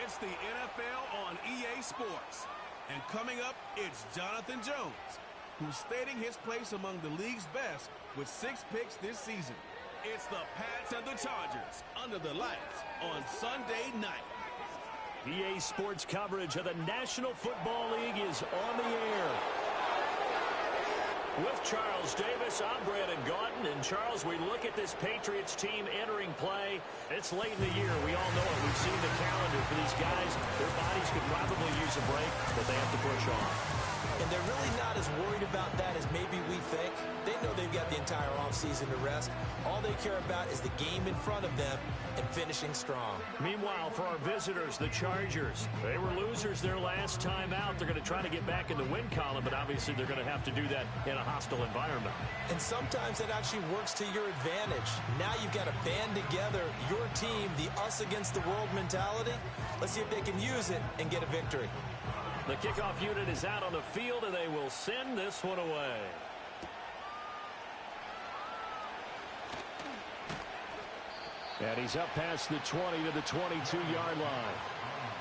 It's the NFL on EA Sports. And coming up, it's Jonathan Jones, who's stating his place among the league's best with 6 picks this season. It's the Pats and the Chargers under the lights on Sunday night. EA Sports coverage of the National Football League is on the air. With Charles Davis, I'm Brandon Gaudin. And, Charles, we look at this Patriots team entering play. It's late in the year. We all know it. We've seen the calendar for these guys. Their bodies could probably use a break, but they have to push on. And they're really not as worried about that as maybe we think. They know they've got the entire offseason to rest. All they care about is the game in front of them and finishing strong. Meanwhile, for our visitors, the Chargers, they were losers their last time out. They're going to try to get back in the win column, but obviously they're going to have to do that in a hostile environment. And sometimes that actually works to your advantage. Now you've got to band together your team, the us against the world mentality. Let's see if they can use it and get a victory. The kickoff unit is out on the field, and they will send this one away. And he's up past the 20 to the 22-yard line.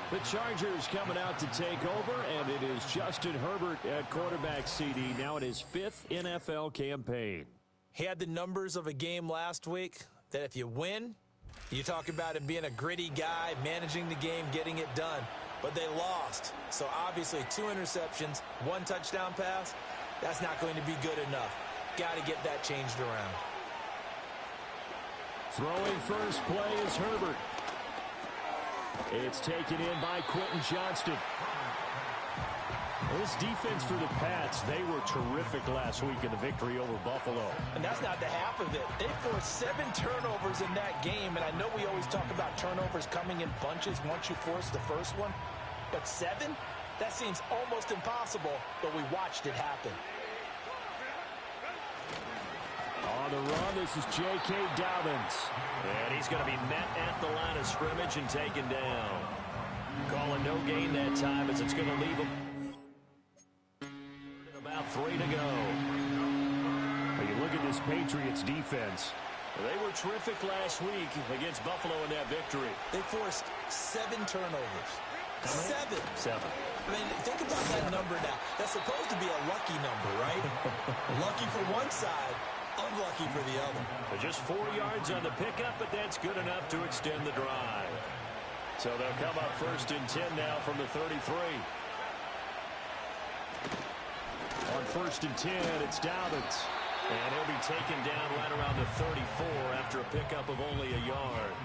The Chargers coming out to take over, and it is Justin Herbert at quarterback CD, now in his 5th NFL campaign. He had the numbers of a game last week that if you win, you talk about him being a gritty guy, managing the game, getting it done. But they lost. So obviously 2 interceptions, 1 touchdown pass, that's not going to be good enough. Got to get that changed around. Throwing first play is Herbert. It's taken in by Quentin Johnston. This defense for the Pats, they were terrific last week in the victory over Buffalo. And that's not the half of it. They forced 7 turnovers in that game, and I know we always talk about turnovers coming in bunches once you force the first one. But 7? That seems almost impossible, but we watched it happen. On the run, this is J.K. Dobbins. And he's going to be met at the line of scrimmage and taken down. Calling no gain that time as it's going to leave him. About 3 to go. When you look at this Patriots defense, they were terrific last week against Buffalo in that victory. They forced 7 turnovers. 7. I mean, think about that number now. That's supposed to be a lucky number, right? Lucky for one side, unlucky for the other. They're just 4 yards on the pickup, but that's good enough to extend the drive. So they'll come up 1st and 10 now from the 33. On 1st and 10, it's Dobbins. And he'll be taken down right around the 34 after a pickup of only a yard.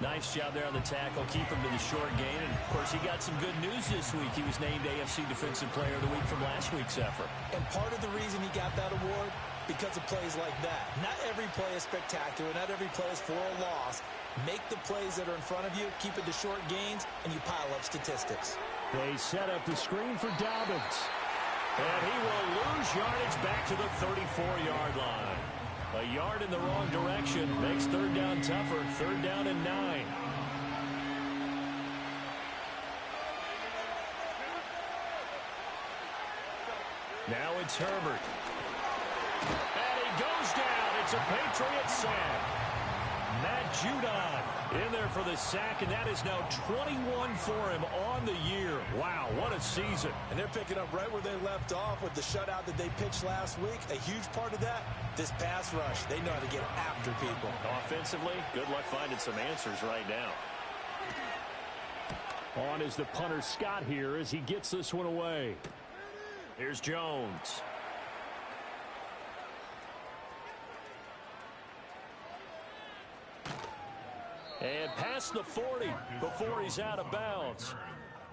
Nice job there on the tackle. Keep him to the short gain. And, of course, he got some good news this week. He was named AFC Defensive Player of the Week from last week's effort. And part of the reason he got that award, because of plays like that. Not every play is spectacular. Not every play is for a loss. Make the plays that are in front of you, keep it to short gains, and you pile up statistics. They set up the screen for Dobbins. And he will lose yardage back to the 34-yard line. A yard in the wrong direction makes 3rd down tougher. 3rd down and 9. Now it's Herbert. And he goes down. It's a Patriot sack. Matt Judon in there for the sack, and that is now 21 for him on the year. Wow, what a season. And they're picking up right where they left off with the shutout that they pitched last week. A huge part of that, this pass rush. They know how to get after people. Offensively, good luck finding some answers right now. On is the punter Scott here as he gets this one away. Here's Jones. And past the 40 before he's out of bounds.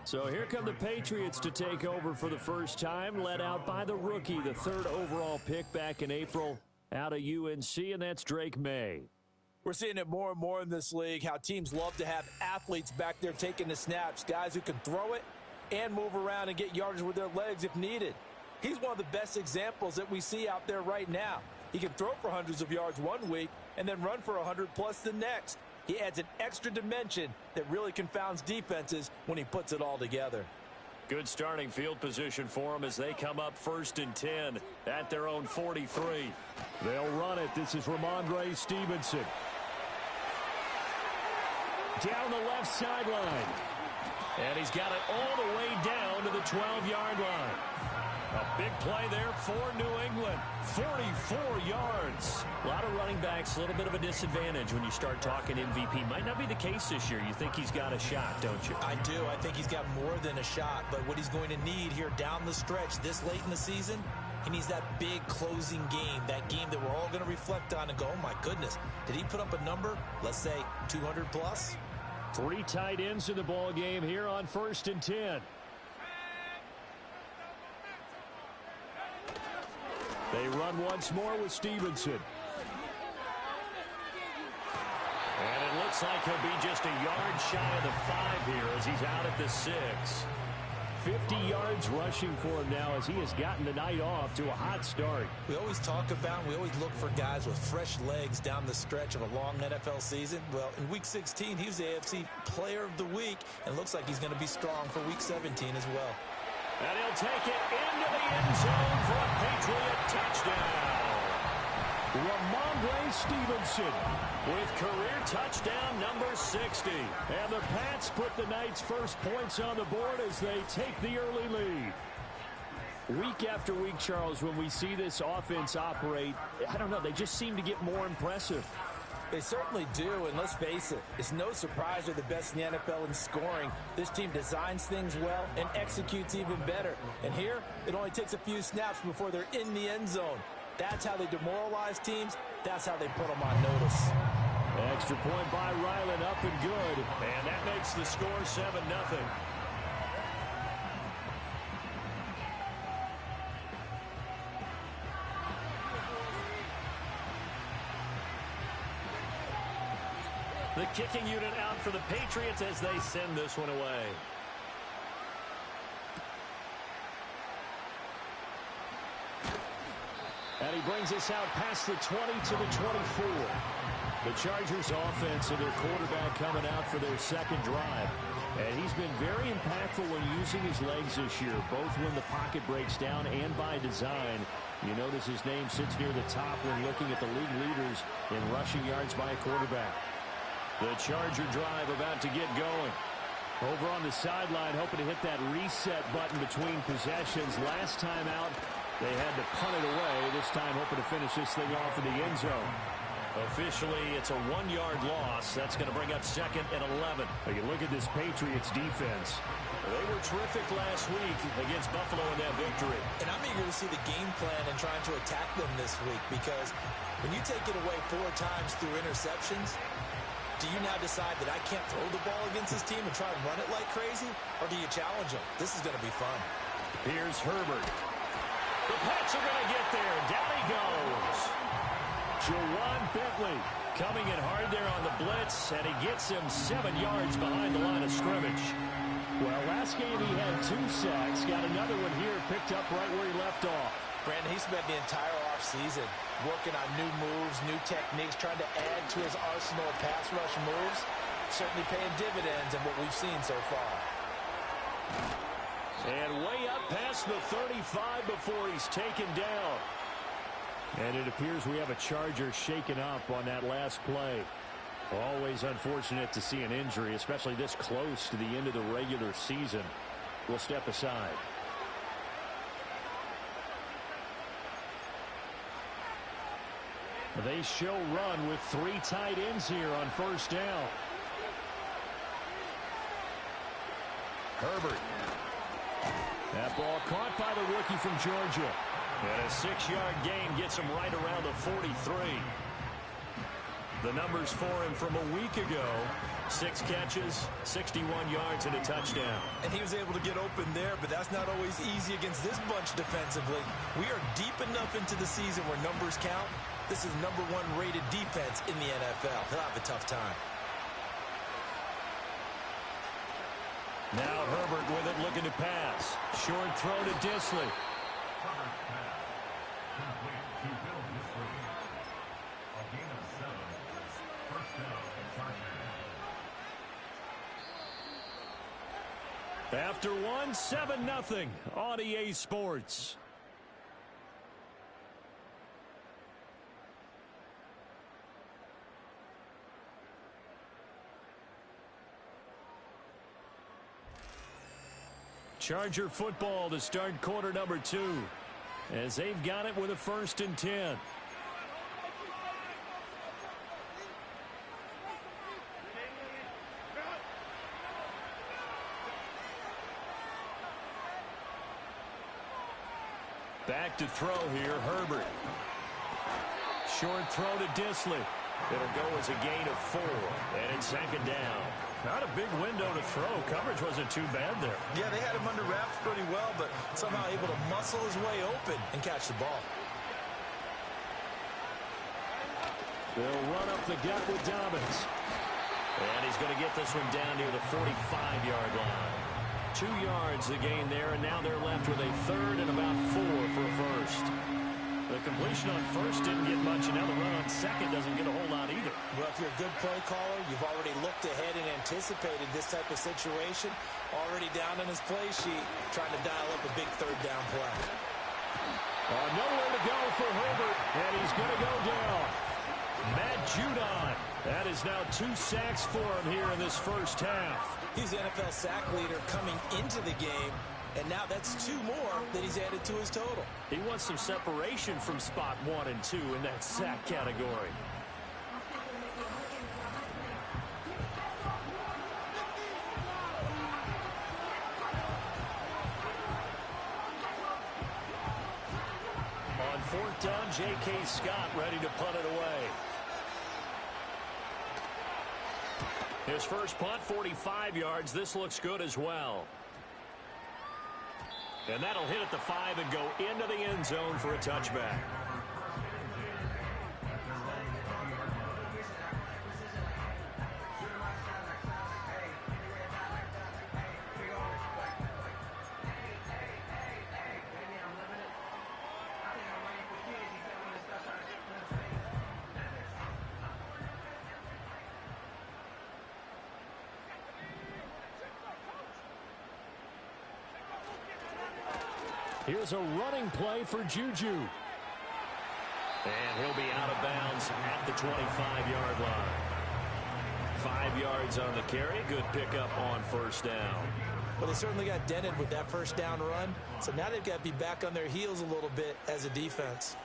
So here come the Patriots to take over for the first time, led out by the rookie, the 3rd overall pick back in April out of UNC, and that's Drake May. We're seeing it more and more in this league, how teams love to have athletes back there taking the snaps, guys who can throw it and move around and get yardage with their legs if needed. He's one of the best examples that we see out there right now. He can throw for hundreds of yards one week and then run for 100+ the next. He adds an extra dimension that really confounds defenses when he puts it all together. Good starting field position for them as they come up 1st and 10 at their own 43. They'll run it. This is Ramondre Stevenson. Down the left sideline. And he's got it all the way down to the 12-yard line. A big play there for New England. 44 yards. A lot of running backs, a little bit of a disadvantage when you start talking MVP. Might not be the case this year. You think he's got a shot, don't you? I do. I think he's got more than a shot. But what he's going to need here down the stretch this late in the season, he needs that big closing game, that game that we're all going to reflect on and go, oh, my goodness, did he put up a number, let's say 200 plus? 3 tight ends in the ball game here on 1st and 10. They run once more with Stevenson. And it looks like he'll be just a yard shy of the 5 here as he's out at the 6. 50 yards rushing for him now as he has gotten the night off to a hot start. We always talk about, we always look for guys with fresh legs down the stretch of a long NFL season. Well, in Week 16, he was the AFC Player of the Week, and looks like he's going to be strong for Week 17 as well. And he'll take it into the end zone for a Patriot touchdown. Ramondre Stevenson with career touchdown number 60. And the Pats put the night's first points on the board as they take the early lead. Week after week, Charles, when we see this offense operate, I don't know, they just seem to get more impressive. They certainly do, and let's face it, it's no surprise they're the best in the NFL in scoring. This team designs things well and executes even better. And here, it only takes a few snaps before they're in the end zone. That's how they demoralize teams. That's how they put them on notice. Extra point by Ryland, up and good. And that makes the score 7-0. The kicking unit out for the Patriots as they send this one away. And he brings us out past the 20 to the 24. The Chargers offense and their quarterback coming out for their second drive. And he's been very impactful when using his legs this year, both when the pocket breaks down and by design. You notice his name sits near the top when looking at the league leaders in rushing yards by a quarterback. The Charger drive about to get going. Over on the sideline, hoping to hit that reset button between possessions. Last time out, they had to punt it away. This time, hoping to finish this thing off in the end zone. Officially, it's a 1-yard loss. That's going to bring up 2nd and 11. You look at this Patriots defense. They were terrific last week against Buffalo in that victory. And I'm eager to see the game plan and trying to attack them this week, because when you take it away 4 times through interceptions, do you now decide that I can't throw the ball against this team and try and run it like crazy? Or do you challenge them? This is going to be fun. Here's Herbert. The Pats are going to get there. Down he goes. Jawan Bentley coming in hard there on the blitz, and he gets him 7 yards behind the line of scrimmage. Well, last game he had 2 sacks. Got another one here, picked up right where he left off. Brandon, he spent the entire offseason working on new moves, new techniques, trying to add to his arsenal of pass rush moves. Certainly paying dividends in what we've seen so far. And way up past the 35 before he's taken down. And it appears we have a Charger shaken up on that last play. Always unfortunate to see an injury, especially this close to the end of the regular season. We'll step aside. They show run with 3 tight ends here on 1st down. Herbert. That ball caught by the rookie from Georgia. And a 6-yard gain gets him right around the 43. The numbers for him from a week ago: 6 catches, 61 yards, and a touchdown. And he was able to get open there, but that's not always easy against this bunch defensively. We are deep enough into the season where numbers count. This is #1 rated defense in the NFL. He'll have a tough time. Now Herbert with it, looking to pass. Short throw to Disley. After 1, 7-0 on EA Sports. Charger football to start quarter number 2. As they've got it with a 1st and 10. Back to throw here, Herbert. Short throw to Disley. It'll go as a gain of 4, and it's 2nd down. Not a big window to throw. Coverage wasn't too bad there. Yeah, they had him under wraps pretty well, but somehow able to muscle his way open and catch the ball. They'll run up the gut with Dobbins. And he's going to get this one down near the 45-yard line. 2 yards the gain there, and now they're left with a 3rd and about 4 for a 1st. The completion on 1st didn't get much, and now the run on 2nd doesn't get a whole lot either. Well, if you're a good play caller, you've already looked ahead and anticipated this type of situation. Already down on his play sheet, trying to dial up a big 3rd down play. Nowhere to go for Herbert, and he's going to go down. Matt Judon. That is now 2 sacks for him here in this 1st half. He's the NFL sack leader coming into the game, and now that's 2 more that he's added to his total. He wants some separation from spot 1 and 2 in that sack category. On 4th down, J.K. Scott ready to punt it away. His first punt, 45 yards. This looks good as well. And that'll hit at the 5 and go into the end zone for a touchback. Here's a running play for Juju. And he'll be out of bounds at the 25-yard line. 5 yards on the carry. Good pickup on 1st down. Well, they certainly got dented with that 1st down run. So now they've got to be back on their heels a little bit as a defense.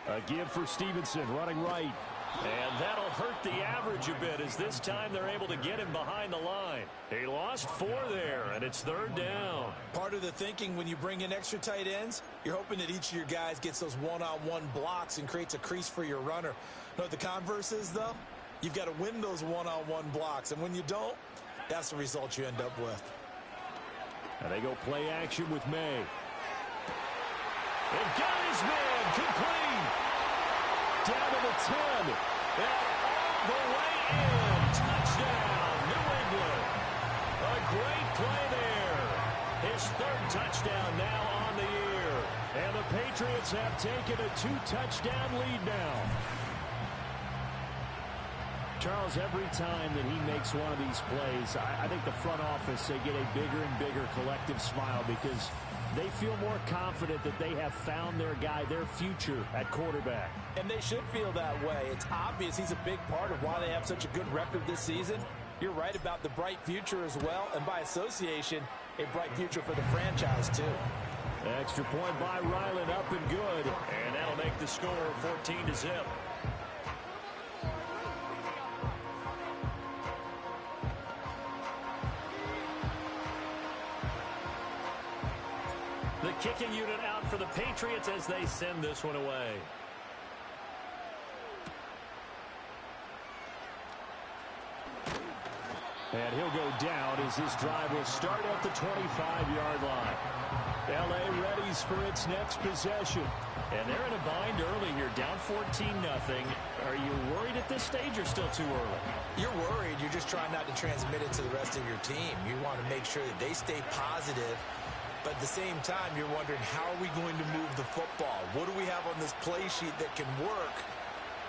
A give for Stevenson, running right. And that'll hurt the average a bit as this time they're able to get him behind the line. He lost 4 there, and it's 3rd down. Part of the thinking when you bring in extra tight ends, you're hoping that each of your guys gets those one-on-one blocks and creates a crease for your runner. You know what the converse is, though? You've got to win those one-on-one blocks, and when you don't, that's the result you end up with. And they go play action with May. And got his man complete. Down to the 10. And all the way in. Touchdown, New England. A great play there. His 3rd touchdown now on the year. And the Patriots have taken a 2-touchdown lead now. Charles, every time that he makes one of these plays, I think the front office, they get a bigger and bigger collective smile because they feel more confident that they have found their guy, their future at quarterback. And they should feel that way. It's obvious he's a big part of why they have such a good record this season. You're right about the bright future as well, and by association, a bright future for the franchise too. Extra point by Ryland, up and good. And that'll make the score 14-0. The kicking unit out for the Patriots as they send this one away. And he'll go down as this drive will start at the 25-yard line. L.A. readies for its next possession. And they're in a bind early here, down 14-0. Are you worried at this stage or still too early? You're worried. You're just trying not to transmit it to the rest of your team. You want to make sure that they stay positive. But at the same time, you're wondering, how are we going to move the football? What do we have on this play sheet that can work?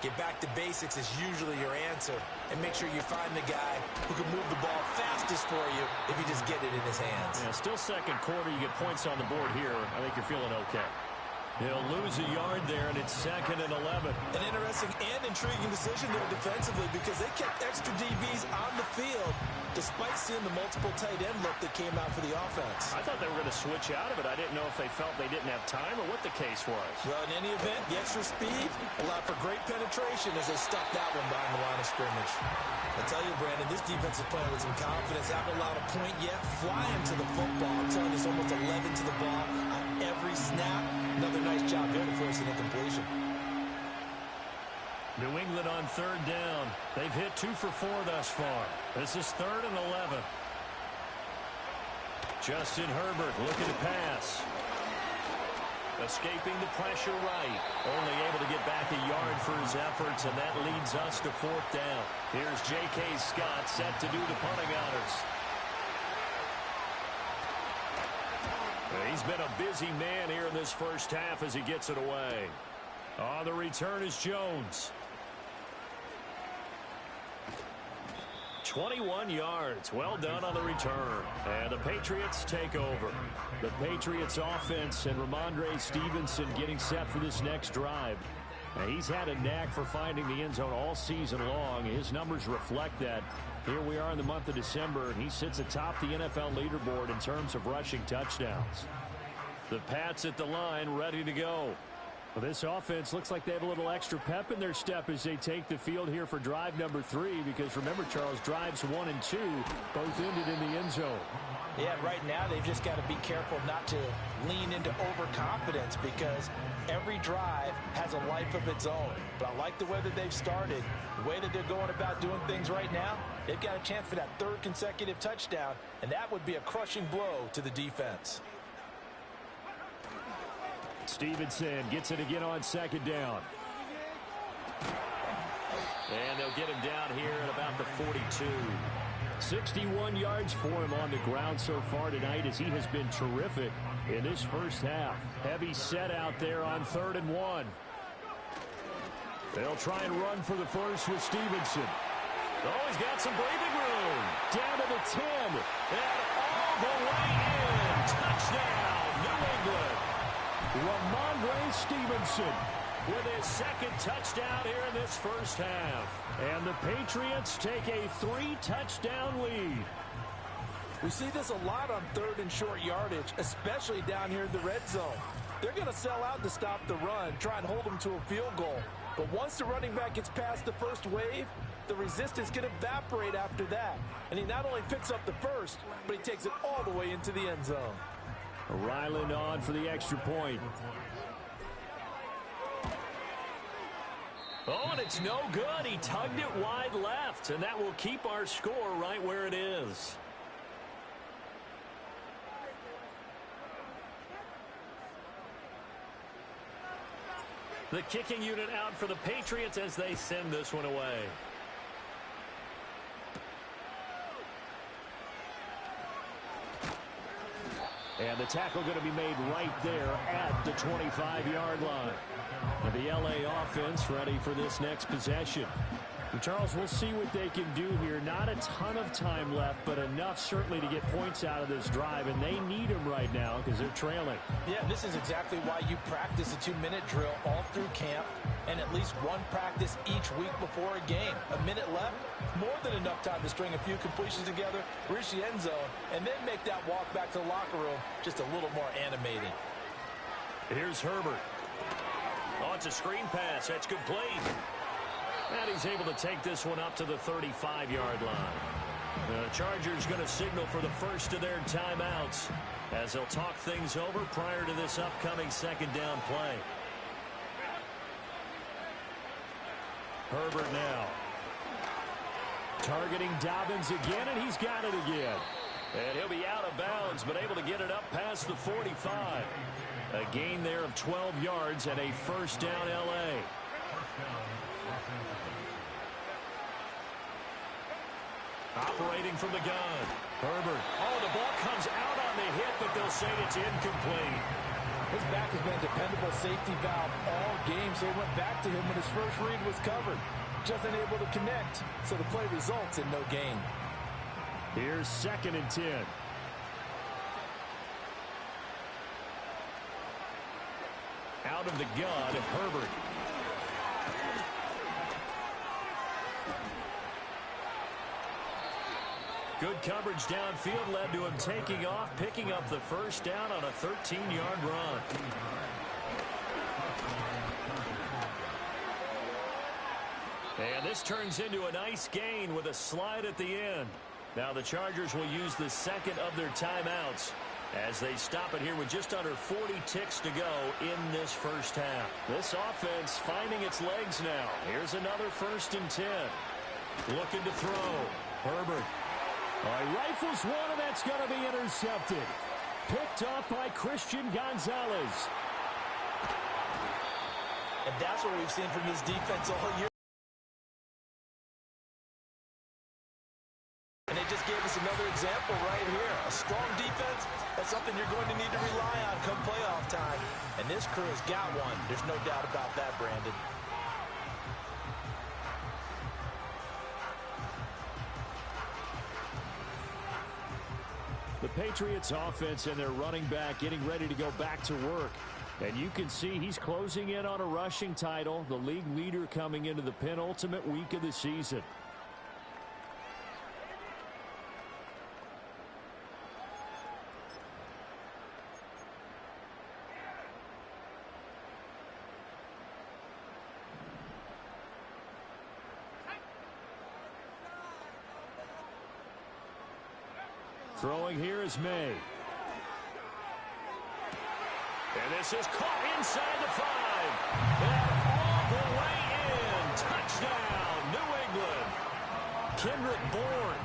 Get back to basics is usually your answer. And make sure you find the guy who can move the ball fastest for you if you just get it in his hands. Yeah, still second quarter. You get points on the board here. I think you're feeling okay. He'll lose a yard there, and it's 2nd and 11. An interesting and intriguing decision there defensively because they kept extra DBs on the field despite seeing the multiple tight end look that came out for the offense. I thought they were going to switch out of it. I didn't know if they felt they didn't have time or what the case was. Well, in any event, the extra speed allowed for great penetration as they stuffed that one behind the line of scrimmage. I tell you, Brandon, this defense is playing with some confidence. Haven't allowed a point yet. Flying to the football. I'm telling you, it's almost 11 to the ball on every snap. Another nice job there to force an incompletion. New England on 3rd down. They've hit 2 for 4 thus far. This is 3rd and 11. Justin Herbert looking to pass. Escaping the pressure right. Only able to get back a yard for his efforts, and that leads us to 4th down. Here's J.K. Scott set to do the punting honors. He's been a busy man here in this first half as he gets it away. On the return is Jones. 21 yards. Well done on the return. And the Patriots take over. The Patriots offense and Ramondre Stevenson getting set for this next drive. Now, he's had a knack for finding the end zone all season long. His numbers reflect that. Here we are in the month of December, and he sits atop the NFL leaderboard in terms of rushing touchdowns. The Pats at the line, ready to go. Well, this offense looks like they have a little extra pep in their step as they take the field here for drive number 3, because remember, Charles, drives 1 and 2 both ended in the end zone. Yeah, right now they've just got to be careful not to lean into overconfidence because every drive has a life of its own. But I like the way that they've started, the way that they're going about doing things right now. They've got a chance for that 3rd consecutive touchdown, and that would be a crushing blow to the defense. Stevenson gets it again on 2nd down. And they'll get him down here at about the 42. 61 yards for him on the ground so far tonight as he has been terrific in this first half. Heavy set out there on 3rd and 1. They'll try and run for the first with Stevenson. Oh, he's got some breathing room. Down to the 10. And all the way in. Touchdown, New England. Ramondre Stevenson with his 2nd touchdown here in this first half. And the Patriots take a 3-touchdown lead. We see this a lot on 3rd and short yardage, especially down here in the red zone. They're going to sell out to stop the run, try and hold them to a field goal. But once the running back gets past the first wave, the resistance can evaporate after that. And he not only picks up the first, but he takes it all the way into the end zone. Ryland on for the extra point. Oh, and it's no good. He tugged it wide left, and that will keep our score right where it is. The kicking unit out for the Patriots as they send this one away. And the tackle going to be made right there at the 25-yard line. And the L.A. offense ready for this next possession. And Charles, we'll see what they can do here. Not a ton of time left, but enough certainly to get points out of this drive. And they need them right now because they're trailing. Yeah, this is exactly why you practice a 2-minute drill all through camp and at least one practice each week before a game. A minute left, more than enough time to string a few completions together, reach the end zone, and then make that walk back to the locker room just a little more animating. Here's Herbert. Oh, it's a screen pass. That's complete. And he's able to take this one up to the 35-yard line. The Chargers going to signal for the first of their timeouts as they'll talk things over prior to this upcoming 2nd down play. Herbert now. Targeting Dobbins again, and he's got it again. And he'll be out of bounds, but able to get it up past the 45. A gain there of 12 yards and a 1st down L.A. Operating from the gun. Herbert. Oh, the ball comes out on the hit, but they'll say it's incomplete. His back has been a dependable safety valve all game, so he went back to him when his first read was covered. Just unable to connect, so the play results in no gain. Here's 2nd and 10. out of the gun, Herbert. Good coverage downfield led to him taking off, picking up the first down on a 13-yard run. And this turns into a nice gain with a slide at the end. Now the Chargers will use the second of their timeouts as they stop it here with just under 40 ticks to go in this first half. This offense finding its legs now. Here's another 1st and 10. Looking to throw. Herbert. All right, rifles one, and that's going to be intercepted. Picked off by Christian Gonzalez. And that's what we've seen from this defense all year. And they just gave us another example right here. A strong defense, that's something you're going to need to rely on come playoff time. And this crew has got one. There's no doubt about that, Brandon. The Patriots offense and their running back getting ready to go back to work. And you can see he's closing in on a rushing title, the league leader coming into the penultimate week of the season. Throwing here is May. And this is caught inside the 5. And all the way in. Touchdown, New England. Kendrick Bourne,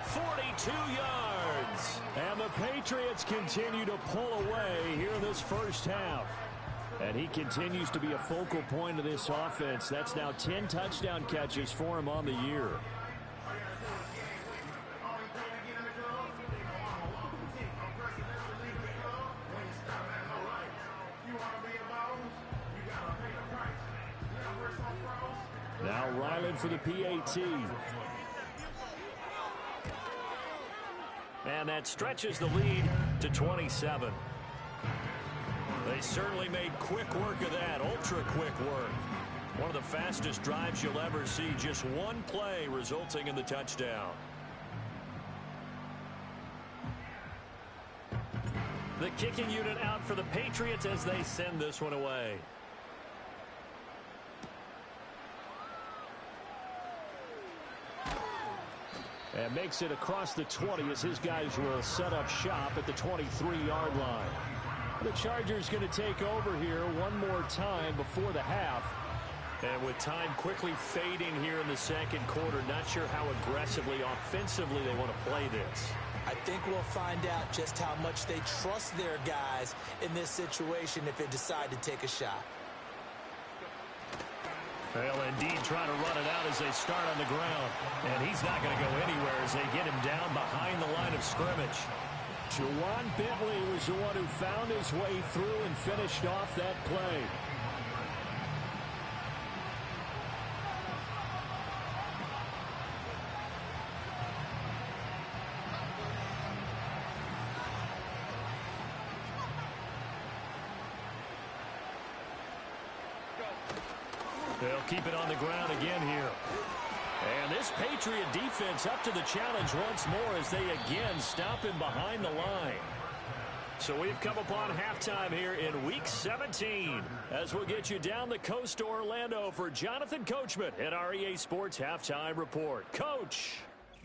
42 yards. And the Patriots continue to pull away here in this first half. And he continues to be a focal point of this offense. That's now 10 touchdown catches for him on the year. Now Ryland for the PAT. And that stretches the lead to 27. They certainly made quick work of that, ultra quick work. One of the fastest drives you'll ever see, just one play resulting in the touchdown. The kicking unit out for the Patriots as they send this one away. And makes it across the 20 as his guys will set up shop at the 23-yard line. The Chargers going to take over here one more time before the half. And with time quickly fading here in the second quarter, not sure how aggressively, offensively they want to play this. I think we'll find out just how much they trust their guys in this situation if they decide to take a shot. They'll indeed try to run it out as they start on the ground. And he's not going to go anywhere as they get him down behind the line of scrimmage. Juwan Bentley was the one who found his way through and finished off that play. They'll keep it on the ground again here. And this Patriot defense up to the challenge once more as they again stop him behind the line. So we've come upon halftime here in Week 17 as we'll get you down the coast to Orlando for Jonathan Coachman at our EA Sports Halftime Report. Coach.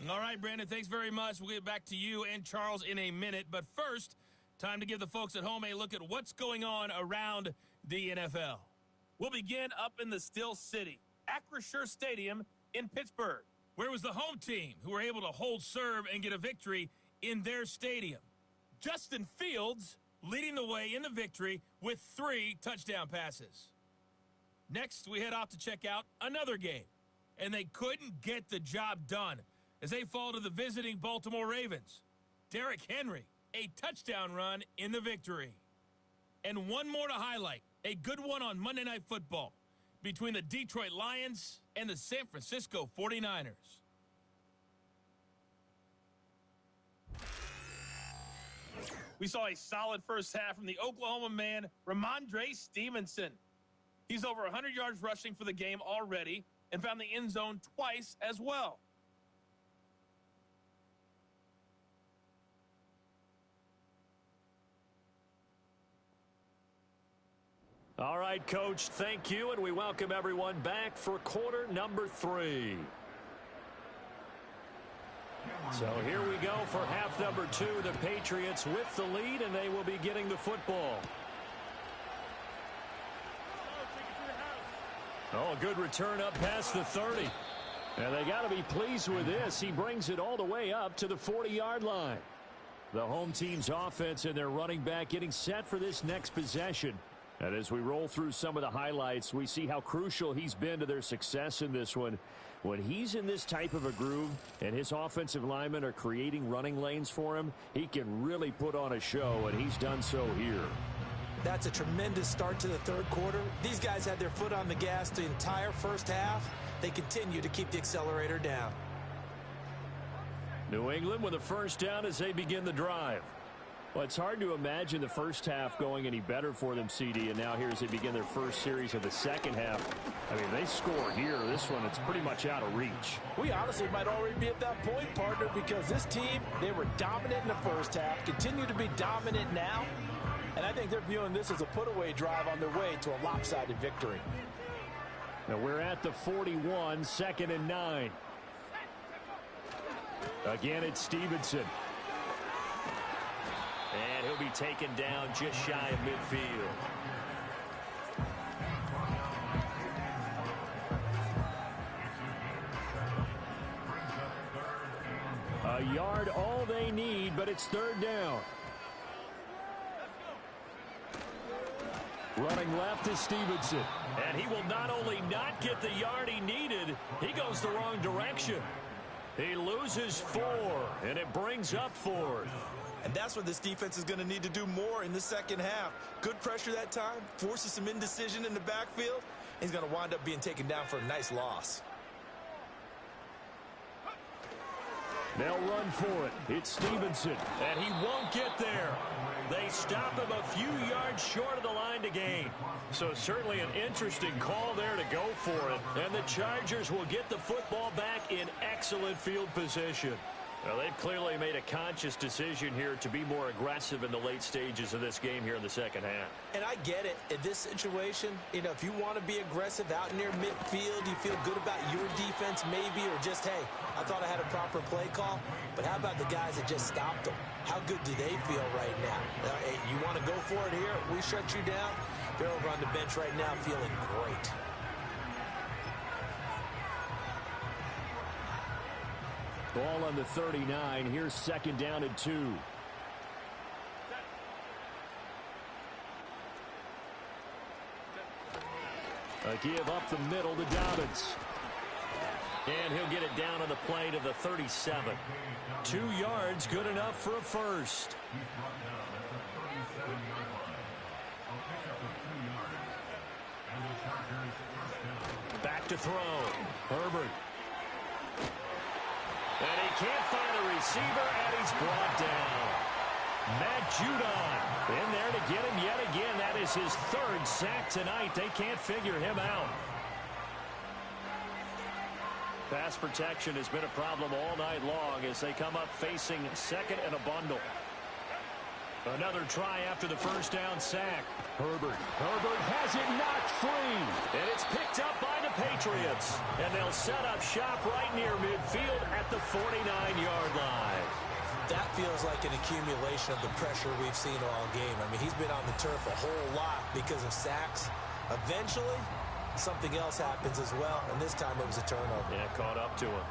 All right, Brandon, thanks very much. We'll get back to you and Charles in a minute. But first, time to give the folks at home a look at what's going on around the NFL. We'll begin up in the Still City, Acrisure Stadium in Pittsburgh, where it was the home team who were able to hold serve and get a victory in their stadium. Justin Fields leading the way in the victory with 3 touchdown passes. Next, we head off to check out another game, and they couldn't get the job done as they fall to the visiting Baltimore Ravens. Derrick Henry, a touchdown run in the victory. And one more to highlight, a good one on Monday Night Football between the Detroit Lions and the San Francisco 49ers. We saw a solid first half from the Oklahoma man, Ramondre Stevenson. He's over 100 yards rushing for the game already and found the end zone twice as well. All right, Coach, thank you, and we welcome everyone back for quarter number 3. So here we go for half number 2. The Patriots with the lead, and they will be getting the football. Oh, a good return up past the 30. And they got to be pleased with this. He brings it all the way up to the 40-yard line. The home team's offense and their running back getting set for this next possession. And as we roll through some of the highlights, we see how crucial he's been to their success in this one. When he's in this type of a groove and his offensive linemen are creating running lanes for him, he can really put on a show, and he's done so here. That's a tremendous start to the third quarter. These guys had their foot on the gas the entire first half. They continue to keep the accelerator down. New England with a first down as they begin the drive. Well, it's hard to imagine the first half going any better for them, CD, and now here as they begin their first series of the second half. I mean, they score here. This one, it's pretty much out of reach. We honestly might already be at that point, partner, because this team, they were dominant in the first half, continue to be dominant now, and I think they're viewing this as a put-away drive on their way to a lopsided victory. Now we're at the 41, 2nd and 9. Again, it's Stevenson. And he'll be taken down just shy of midfield. A yard all they need, but it's third down. Running left is Stevenson. And he will not only not get the yard he needed, he goes the wrong direction. He loses 4, and it brings up 4th. And that's what this defense is going to need to do more in the second half. Good pressure that time, forces some indecision in the backfield. He's going to wind up being taken down for a nice loss. They'll run for it. It's Stevenson. And he won't get there. They stop him a few yards short of the line to gain. So certainly an interesting call there to go for it. And the Chargers will get the football back in excellent field position. Well, they've clearly made a conscious decision here to be more aggressive in the late stages of this game here in the second half. And I get it. In this situation, you know, if you want to be aggressive out near midfield, you feel good about your defense maybe, or just, hey, I thought I had a proper play call. But how about the guys that just stopped them? How good do they feel right now? Hey, you want to go for it here? We shut you down? They're over on the bench right now feeling great. Ball on the 39. Here's 2nd down and 2. A give up the middle to Dobbins. And he'll get it down on the play to the 37. 2 yards, good enough for a first. Back to throw. Herbert. And he can't find a receiver, and he's brought down. Matt Judon in there to get him yet again. That is his 3rd sack tonight. They can't figure him out. Pass protection has been a problem all night long as they come up facing 2nd and a bundle. Another try after the first down sack. Herbert has it knocked free. And it's picked up by the Patriots. And they'll set up shop right near midfield at the 49-yard line. That feels like an accumulation of the pressure we've seen all game. I mean, he's been on the turf a whole lot because of sacks. Eventually, something else happens as well, and this time it was a turnover. Yeah, caught up to him.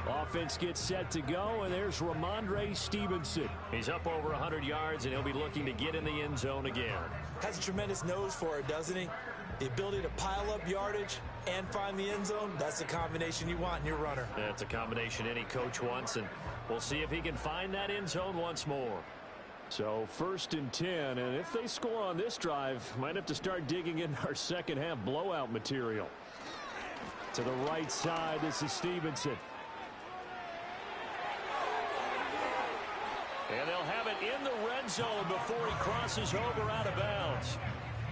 Offense gets set to go, and there's Ramondre Stevenson. He's up over 100 yards, and he'll be looking to get in the end zone again. Has a tremendous nose for it, doesn't he? The ability to pile up yardage and find the end zone, that's the combination you want in your runner. That's a combination any coach wants, and we'll see if he can find that end zone once more. So 1st and 10, and if they score on this drive, might have to start digging in our second half blowout material. To the right side, this is Stevenson. And they'll have it in the red zone before he crosses over out of bounds.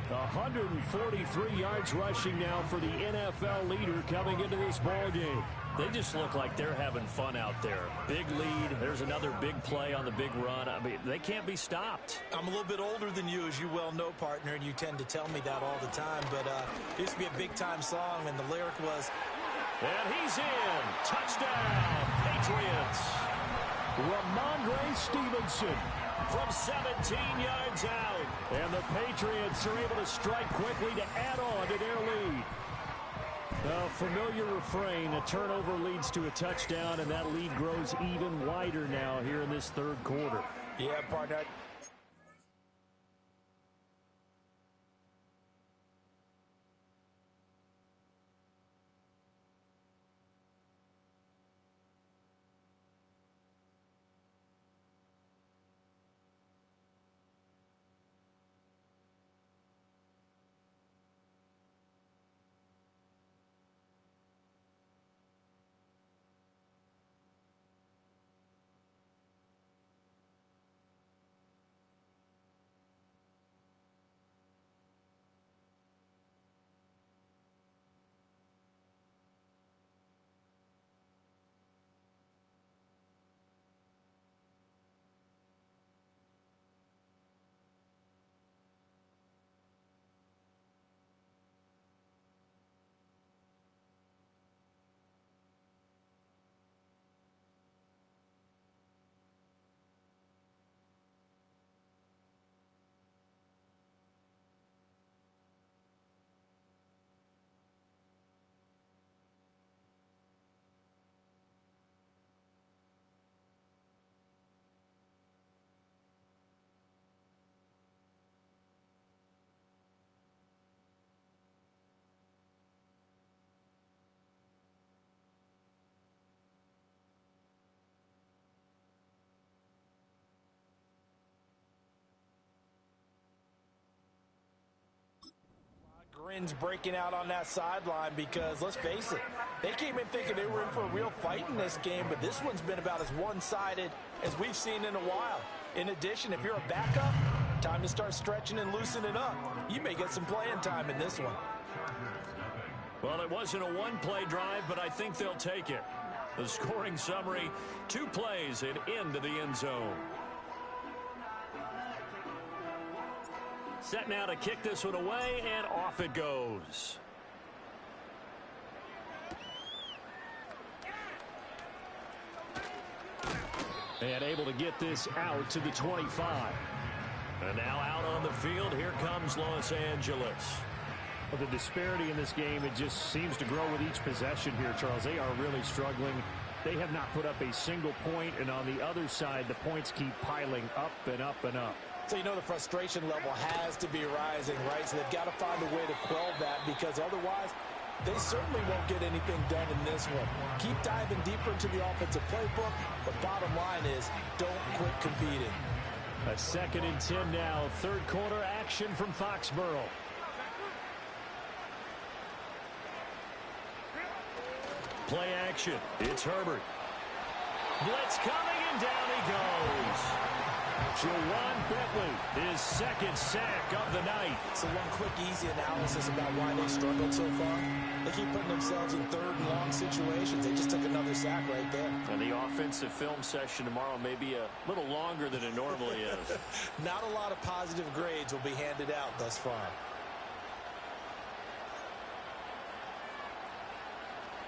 143 yards rushing now for the NFL leader coming into this ball game. They just look like they're having fun out there. Big lead. There's another big play on the big run. I mean, they can't be stopped. I'm a little bit older than you, as you well know, partner, and you tend to tell me that all the time. But it used to be a big-time song, and the lyric was, and he's in. Touchdown, Patriots. Ramondre Stevenson from 17 yards out. And the Patriots are able to strike quickly to add on to their lead. A familiar refrain, a turnover leads to a touchdown, and that lead grows even wider now here in this third quarter. Yeah, partner. Grins breaking out on that sideline because, let's face it, they came in thinking they were in for a real fight in this game, but this one's been about as one-sided as we've seen in a while. In addition, if you're a backup, time to start stretching and loosening up. You may get some playing time in this one. Well, it wasn't a one-play drive, but I think they'll take it. The scoring summary, 2 plays and into the end zone. Set now to kick this one away, and off it goes. And able to get this out to the 25. And now out on the field, here comes Los Angeles. Well, the disparity in this game, it just seems to grow with each possession here, Charles. They are really struggling. They have not put up a single point, and on the other side, the points keep piling up and up and up. So you know the frustration level has to be rising, right? So they've got to find a way to quell that, because otherwise they certainly won't get anything done in this one. Keep diving deeper into the offensive playbook, but bottom line is don't quit competing. A 2nd and 10 now. Third quarter action from Foxborough. Play action. It's Herbert. Blitz coming, and down he goes. Jawan Bentley, his 2nd sack of the night. So one quick, easy analysis about why they struggled so far. They keep putting themselves in 3rd and long situations. They just took another sack right there. And the offensive film session tomorrow may be a little longer than it normally is. Not a lot of positive grades will be handed out thus far.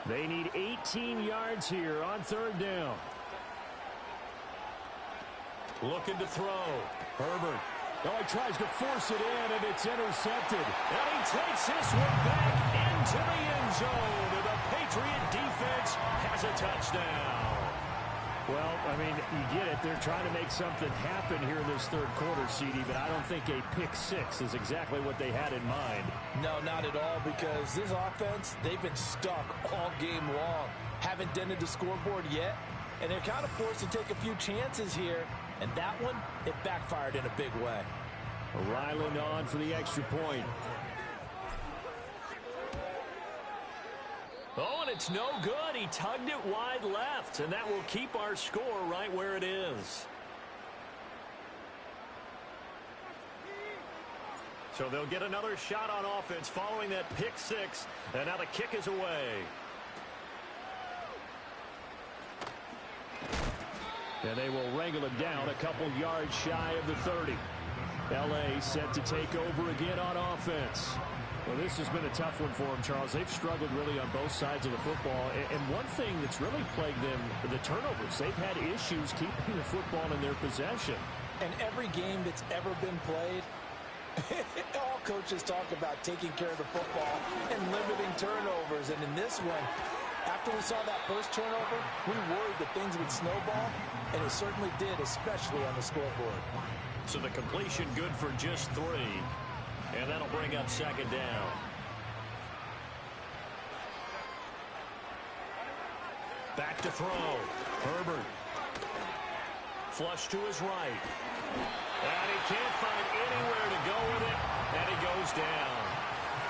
They need 18 yards here on 3rd down. Looking to throw. Herbert. Oh, he tries to force it in, and it's intercepted. And he takes this one back into the end zone. And the Patriot defense has a touchdown. Well, I mean, you get it. They're trying to make something happen here in this 3rd quarter, CD, but I don't think a pick 6 is exactly what they had in mind. No, not at all, because this offense, they've been stuck all game long. Haven't dented the scoreboard yet, and they're kind of forced to take a few chances here. And that one, it backfired in a big way. Ryland on for the extra point. Oh, and it's no good. He tugged it wide left, and that will keep our score right where it is. So they'll get another shot on offense following that pick six. And now the kick is away. And they will wrangle it down a couple yards shy of the 30. L.A. set to take over again on offense. Well, this has been a tough one for them, Charles. They've struggled really on both sides of the football. And one thing that's really plagued them, the turnovers. They've had issues keeping the football in their possession. And every game that's ever been played, all coaches talk about taking care of the football and limiting turnovers. And in this one, after we saw that first turnover, we worried that things would snowball, and it certainly did, especially on the scoreboard. So the completion good for just 3. And that'll bring up second down. Back to throw. Herbert. Flush to his right. And he can't find anywhere to go with it. And he goes down.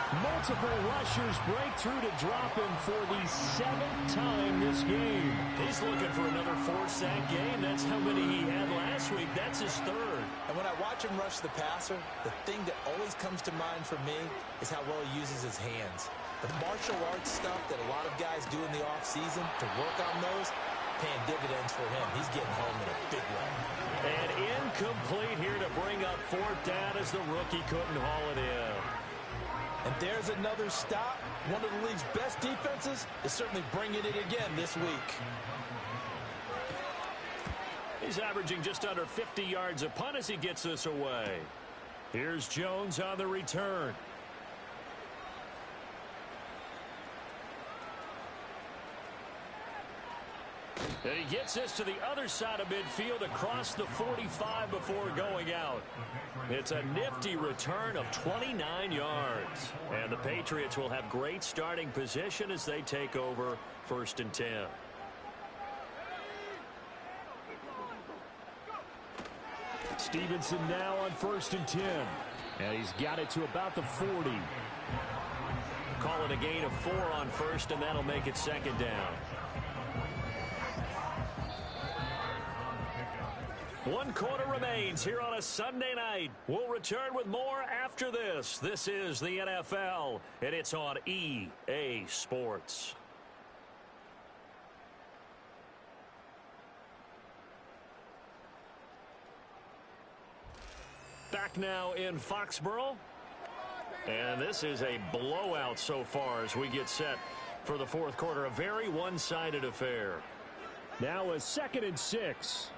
Multiple rushers break through to drop him for the 7th time this game. He's looking for another 4-sack game. That's how many he had last week. That's his 3rd. And when I watch him rush the passer, the thing that always comes to mind for me is how well he uses his hands. The martial arts stuff that a lot of guys do in the offseason to work on those, paying dividends for him. He's getting home in a big way. And incomplete here to bring up 4th down as the rookie couldn't haul it in. And there's another stop. One of the league's best defenses is certainly bringing it again this week. He's averaging just under 50 yards a punt as he gets this away. Here's Jones on the return. And he gets this to the other side of midfield across the 45 before going out. It's a nifty return of 29 yards. And the Patriots will have great starting position as they take over 1st and 10. Stevenson now on 1st and 10. And he's got it to about the 40. Call it a gain of 4 on 1st, and that'll make it 2nd down. 1 quarter remains here on a Sunday night. We'll return with more after this. This is the NFL, and it's on EA Sports. Back now in Foxborough. And this is a blowout so far as we get set for the 4th quarter. A very one-sided affair. Now a 2nd and 6.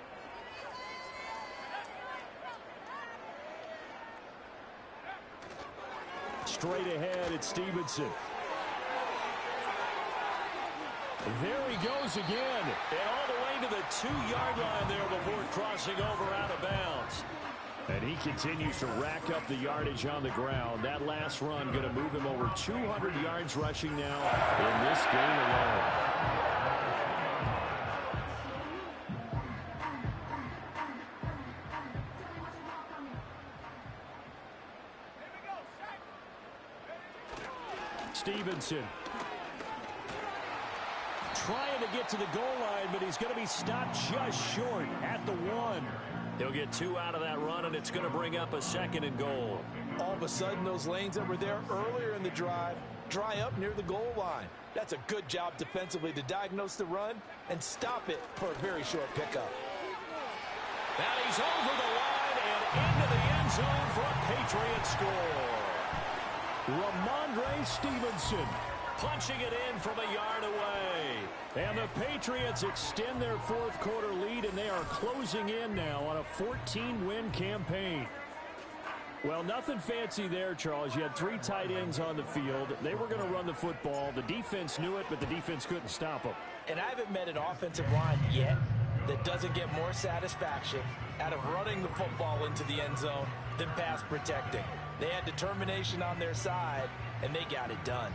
Straight ahead, it's Stevenson. There he goes again. And all the way to the 2-yard line there before crossing over out of bounds. And he continues to rack up the yardage on the ground. That last run going to move him over 200 yards rushing now in this game alone. Stevenson trying to get to the goal line, but he's going to be stopped just short at the 1. He'll get 2 out of that run, and it's going to bring up a 2nd and goal. All of a sudden, those lanes that were there earlier in the drive dry up near the goal line. That's a good job defensively to diagnose the run and stop it for a very short pickup. Now he's over the line and into the end zone for a Patriot score. Ramondre Stevenson punching it in from a yard away. And the Patriots extend their 4th quarter lead, and they are closing in now on a 14-win campaign. Well, nothing fancy there, Charles. You had 3 tight ends on the field. They were going to run the football. The defense knew it, but the defense couldn't stop them. And I haven't met an offensive line yet that doesn't get more satisfaction out of running the football into the end zone than pass protecting. They had determination on their side, and they got it done.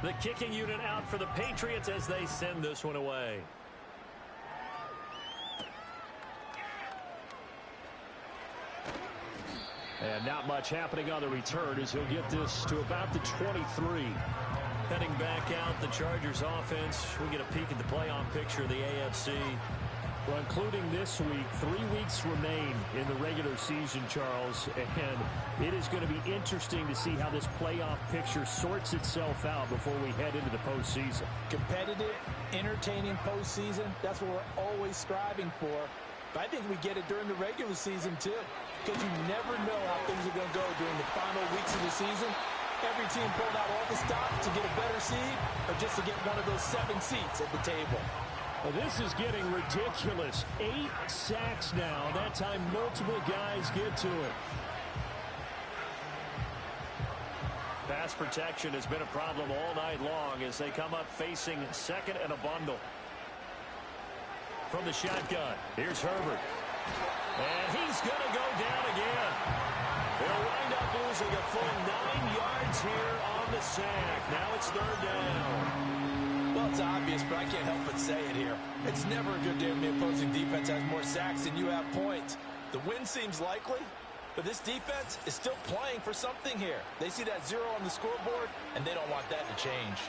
The kicking unit out for the Patriots as they send this one away. And not much happening on the return as he'll get this to about the 23. Heading back out, the Chargers offense. We get a peek at the playoff picture of the AFC. Well, including this week, 3 weeks remain in the regular season, Charles, and it is going to be interesting to see how this playoff picture sorts itself out before we head into the postseason. Competitive, entertaining postseason, that's what we're always striving for. But I think we get it during the regular season, too, because you never know how things are going to go during the final weeks of the season. Every team pulling out all the stops to get a better seed or just to get one of those 7 seats at the table. Well, this is getting ridiculous. 8 sacks now. That time multiple guys get to it. Pass protection has been a problem all night long as they come up facing second and a bundle. From the shotgun, here's Herbert. And he's going to go down again. They'll wind up losing a full 9 yards here on the sack. Now it's 3rd down. Well, it's obvious, but I can't help but say it here. It's never a good day when the opposing defense has more sacks than you have points. The win seems likely, but this defense is still playing for something here. They see that 0 on the scoreboard, and they don't want that to change.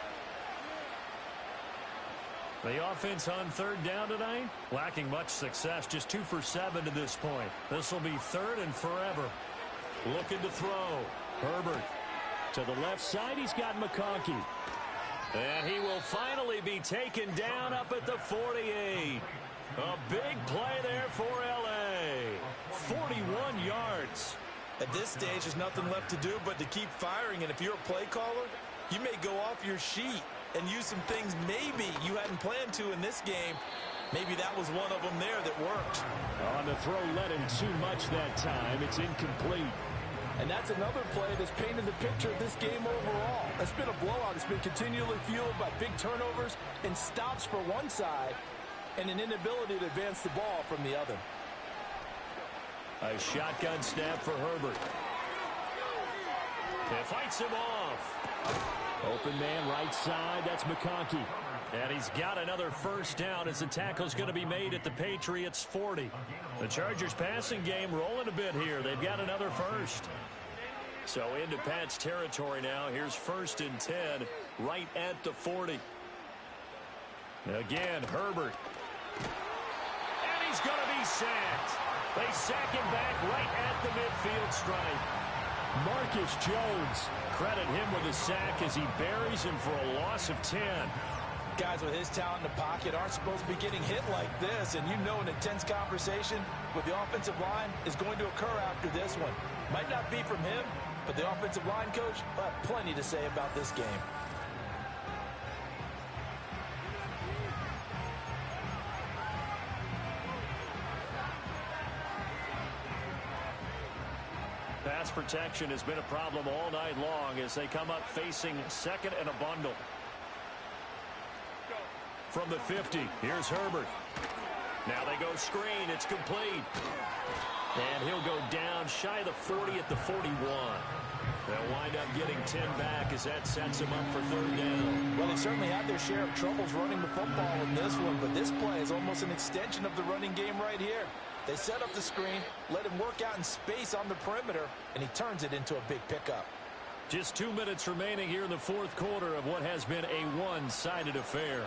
The offense on 3rd down tonight, lacking much success, just 2 for 7 to this point. This will be 3rd and forever. Looking to throw. Herbert to the left side. He's got McConkey. And he will finally be taken down up at the 48. A big play there for L.A. 41 yards. At this stage, there's nothing left to do but to keep firing. And if you're a play caller, you may go off your sheet and use some things maybe you hadn't planned to in this game. Maybe that was one of them there that worked. On the throw, led him too much that time. It's incomplete. And that's another play that's painted the picture of this game overall. It's been a blowout. It's been continually fueled by big turnovers and stops for one side and an inability to advance the ball from the other. A shotgun snap for Herbert. It fights him off. Open man right side. That's McConkey. And he's got another 1st down as the tackle's going to be made at the Patriots' 40. The Chargers passing game rolling a bit here. They've got another 1st. So into Pat's territory now. Here's 1st and 10 right at the 40. Again, Herbert. And he's going to be sacked. They sack him back right at the midfield stripe. Marcus Jones. Credit him with a sack as he buries him for a loss of 10. Guys with his talent in the pocket aren't supposed to be getting hit like this, and you know an intense conversation with the offensive line is going to occur after this one. Might not be from him, but the offensive line coach will have plenty to say about this game. Pass protection has been a problem all night long as they come up facing second and a bundle. From the 50, here's Herbert. Now they go screen. It's complete. And he'll go down shy of the 40 at the 41. They'll wind up getting 10 back as that sets him up for 3rd down. Well, they certainly had their share of troubles running the football in this one, but this play is almost an extension of the running game right here. They set up the screen, let him work out in space on the perimeter, and he turns it into a big pickup. Just 2 minutes remaining here in the 4th quarter of what has been a one-sided affair.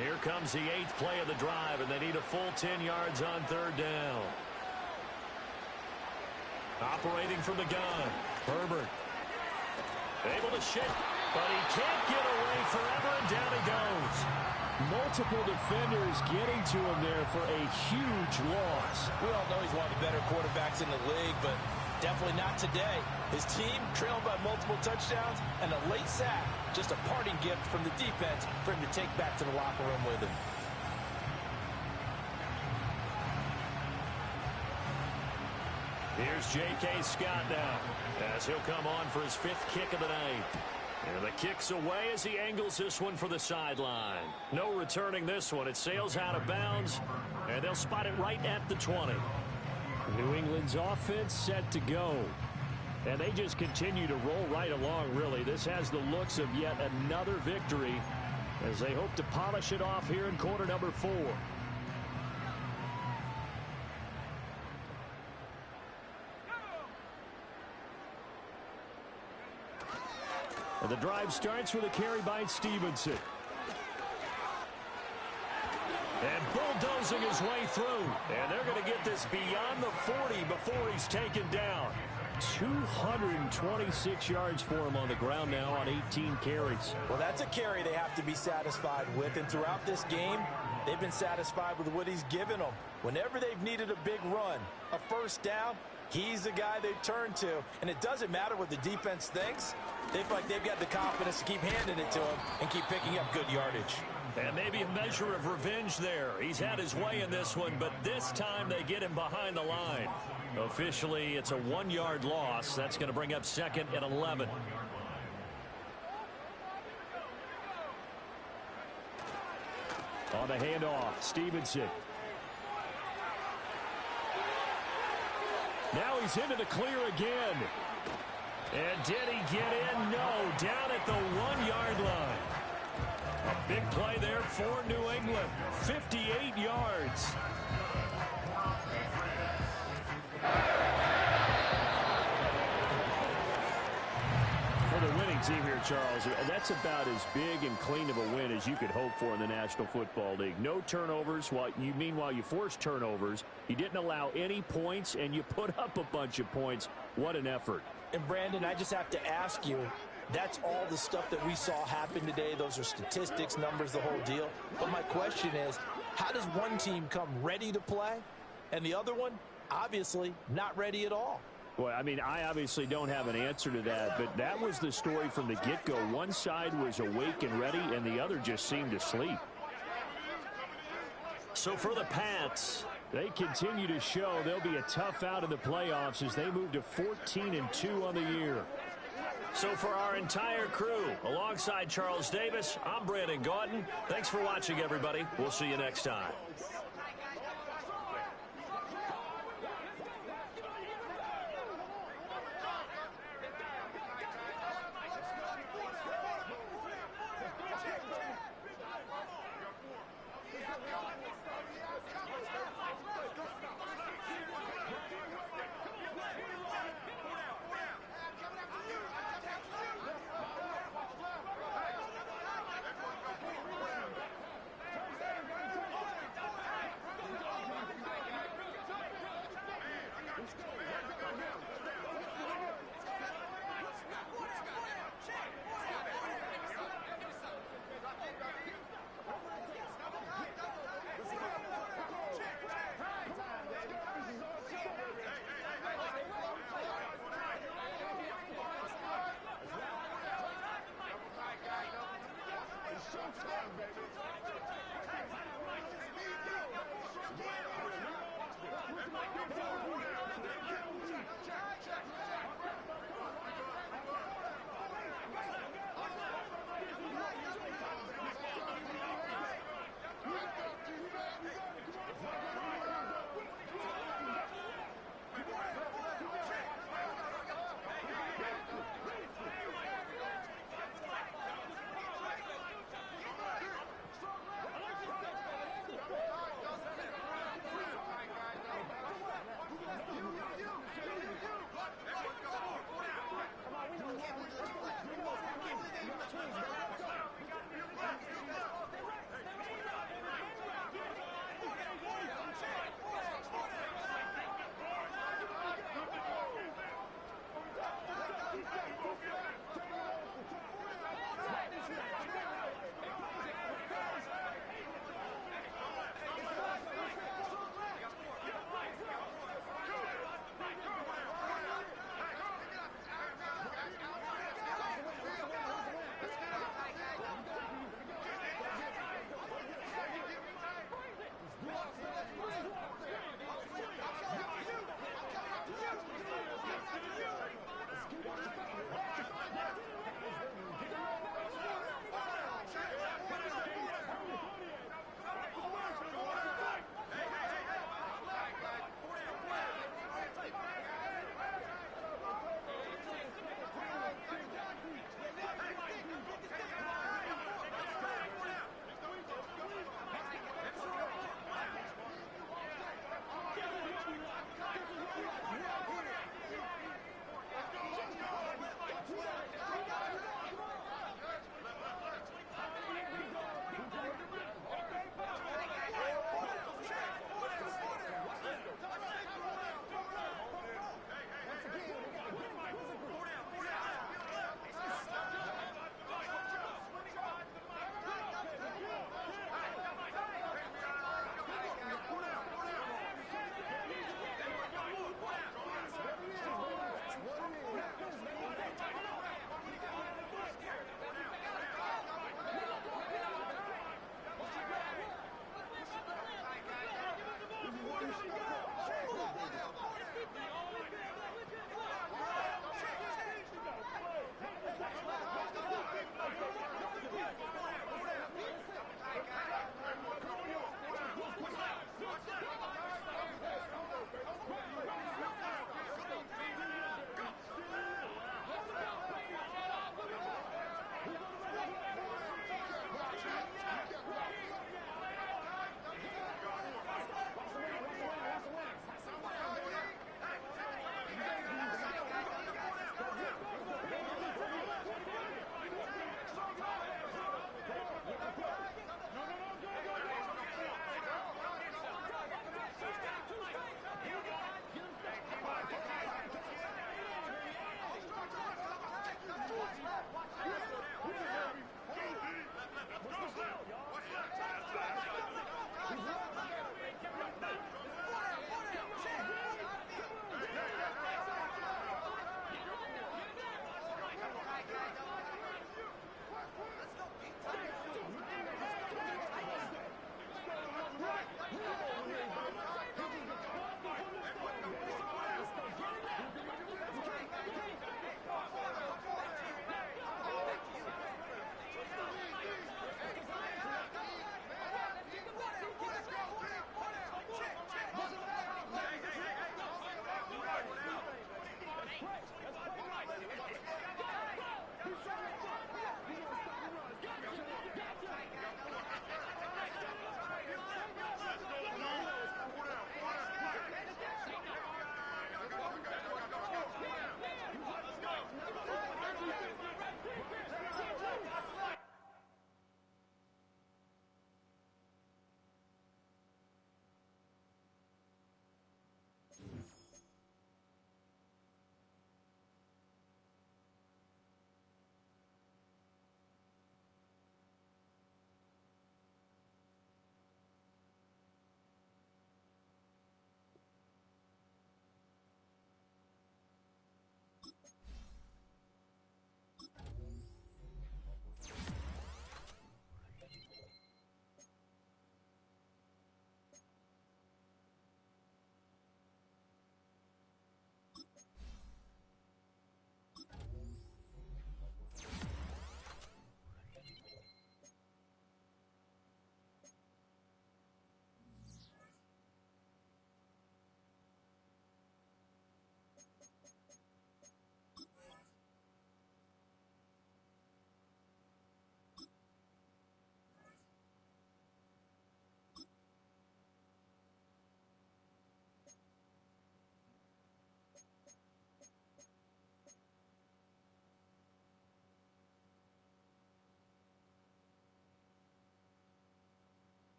Here comes the 8th play of the drive, and they need a full 10 yards on 3rd down. Operating from the gun, Herbert. Able to shift, but he can't get away forever, and down he goes. Multiple defenders getting to him there for a huge loss. We all know he's one of the better quarterbacks in the league, but definitely not today. His team trailed by multiple touchdowns and a late sack. Just a parting gift from the defense for him to take back to the locker room with him. Here's J.K. Scott now as he'll come on for his 5th kick of the night. And the kick's away as he angles this one for the sideline. No returning this one. It sails out of bounds, and they'll spot it right at the 20. New England's offense set to go. And they just continue to roll right along, really. This has the looks of yet another victory as they hope to polish it off here in quarter number 4. And the drive starts with a carry by Stevenson. And bulldozing his way through. And they're going to get this beyond the 40 before he's taken down. 226 yards for him on the ground now on 18 carries. Well, that's a carry they have to be satisfied with. And throughout this game, they've been satisfied with what he's given them. Whenever they've needed a big run, a first down, he's the guy they've turned to. And it doesn't matter what the defense thinks. They feel like they've got the confidence to keep handing it to him and keep picking up good yardage. And maybe a measure of revenge there. He's had his way in this one, but this time they get him behind the line. Officially, it's a 1-yard loss. That's going to bring up second and 11. On the handoff, Stevenson. Now he's into the clear again. And did he get in? No, down at the 1-yard line. A big play there for New England. 58 yards. For the winning team here, Charles, that's about as big and clean of a win as you could hope for in the National Football League. No turnovers. Meanwhile, you forced turnovers. You didn't allow any points, and you put up a bunch of points. What an effort. And, Brandon, I just have to ask you, that's all the stuff that we saw happen today. Those are statistics, numbers, the whole deal. But my question is, how does one team come ready to play and the other one, obviously, not ready at all? Well, I mean, I obviously don't have an answer to that, but that was the story from the get-go. One side was awake and ready, and the other just seemed asleep. So for the Pats, they continue to show they'll be a tough out in the playoffs as they move to 14-2 on the year. So for our entire crew, alongside Charles Davis, I'm Brandon Gaudin. Thanks for watching, everybody. We'll see you next time.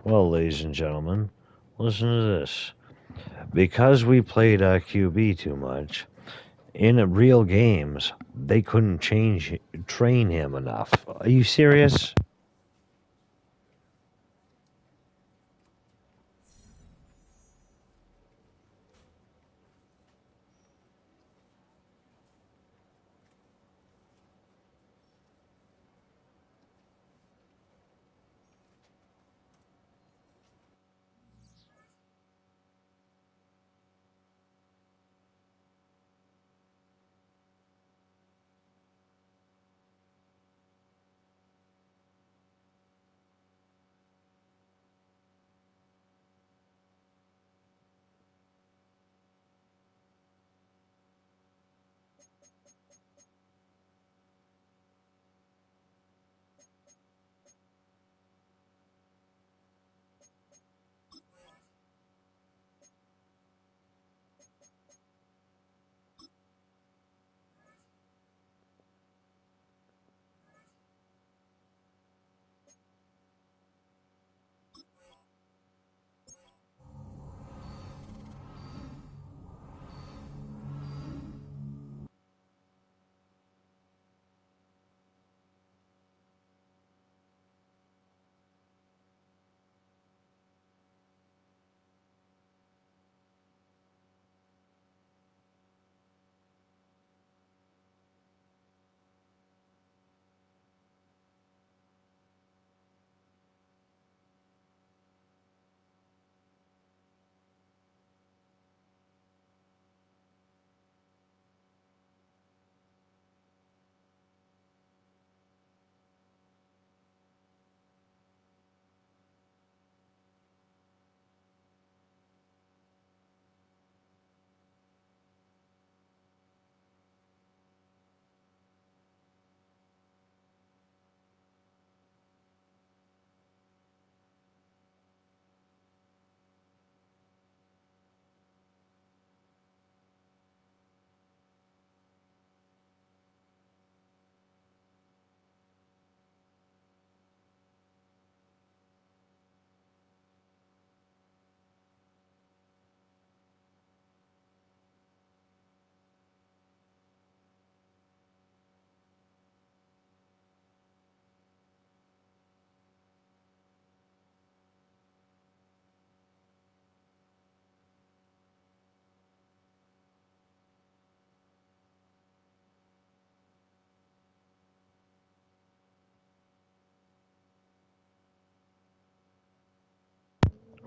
Well, ladies and gentlemen, listen to this. Because we played QB too much, in real games, they couldn't train him enough. Are you serious?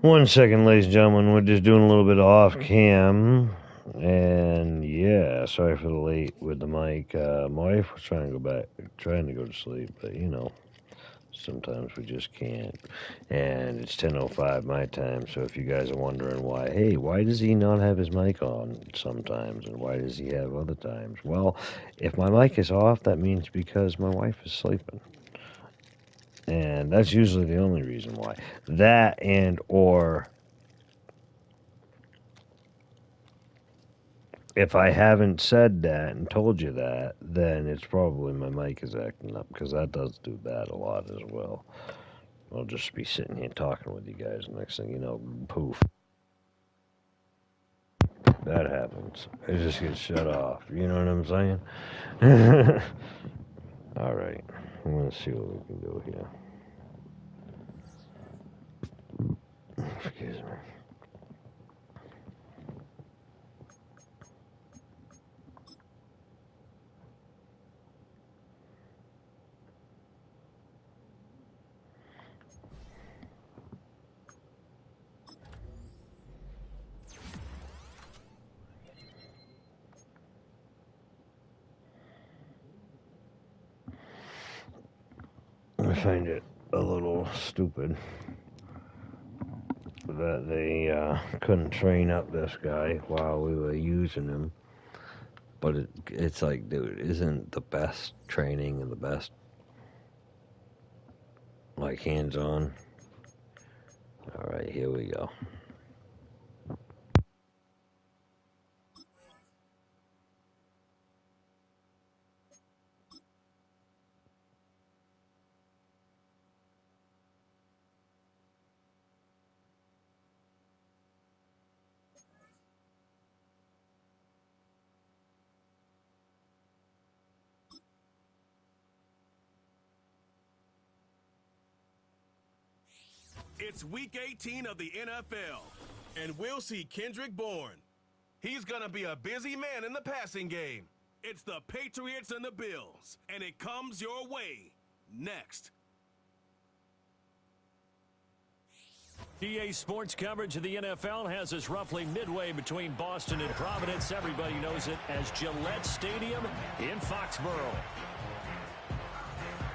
One second, ladies and gentlemen. We're just doing a little bit of off cam. And yeah, sorry for the late with the mic. My wife was trying to go to sleep, but sometimes we just can't. And it's 10:05 my time, so if you guys are wondering why does he not have his mic on sometimes, and why does he have other times? Well, if my mic is off, that means because my wife is sleeping. And that's usually the only reason why. That or if I haven't said that and told you that, then it's probably my mic is acting up, because that does do that a lot as well. I'll just be sitting here talking with you guys, and next thing you know, poof. That happens. It just gets shut off. You know what I'm saying? All right. I'm going to see what we can do here. Excuse me. I find it a little stupid that they couldn't train up this guy while we were using him. But it's like, dude, isn't the best training and the best, like, hands-on? All right, here we go. It's Week 18 of the NFL, and we'll see Kendrick Bourne. He's going to be a busy man in the passing game. It's the Patriots and the Bills, and it comes your way next. EA Sports coverage of the NFL has us roughly midway between Boston and Providence. Everybody knows it as Gillette Stadium in Foxborough.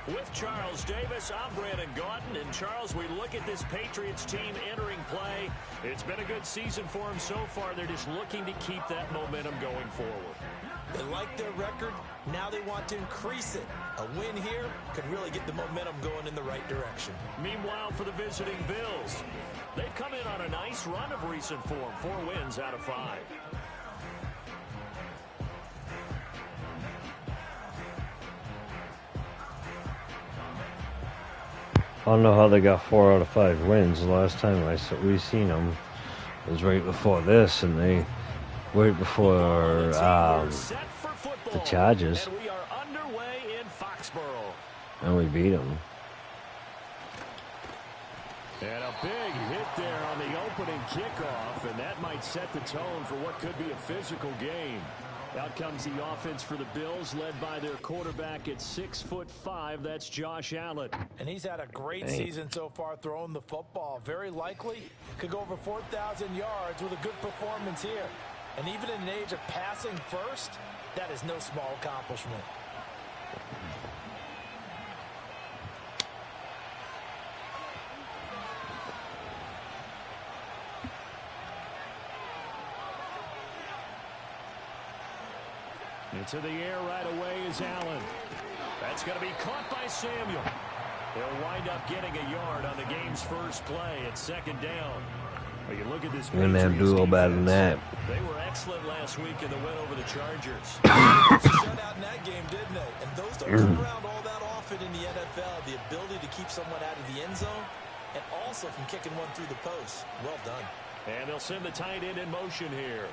With Charles Davis, I'm Brandon Gaudin. And Charles, we look at this Patriots team entering play. It's been a good season for them so far. They're just looking to keep that momentum going forward. They like their record. Now they want to increase it. A win here could really get the momentum going in the right direction. Meanwhile, for the visiting Bills, they've come in on a nice run of recent form. 4 wins out of 5. I don't know how they got 4 out of 5 wins. The last time we seen them was right before this, and they right before the Chargers, and we are underway in Foxborough. And we beat them. And a big hit there on the opening kickoff, and that might set the tone for what could be a physical game. Out comes the offense for the Bills, led by their quarterback at 6'5". That's Josh Allen. And he's had a great season so far throwing the football. Very likely could go over 4,000 yards with a good performance here. And even in an age of passing first, that is no small accomplishment. Into the air right away is Allen. That's going to be caught by Samuel. They'll wind up getting a yard on the game's first play at 2nd down. Well, you look at this. We're going to have to do a little better than that. They were excellent last week in the win over the Chargers. Shut out in that game, didn't they? And those don't come around all that often in the NFL. The ability to keep someone out of the end zone and also from kicking one through the post. Well done. And they'll send the tight end in motion here.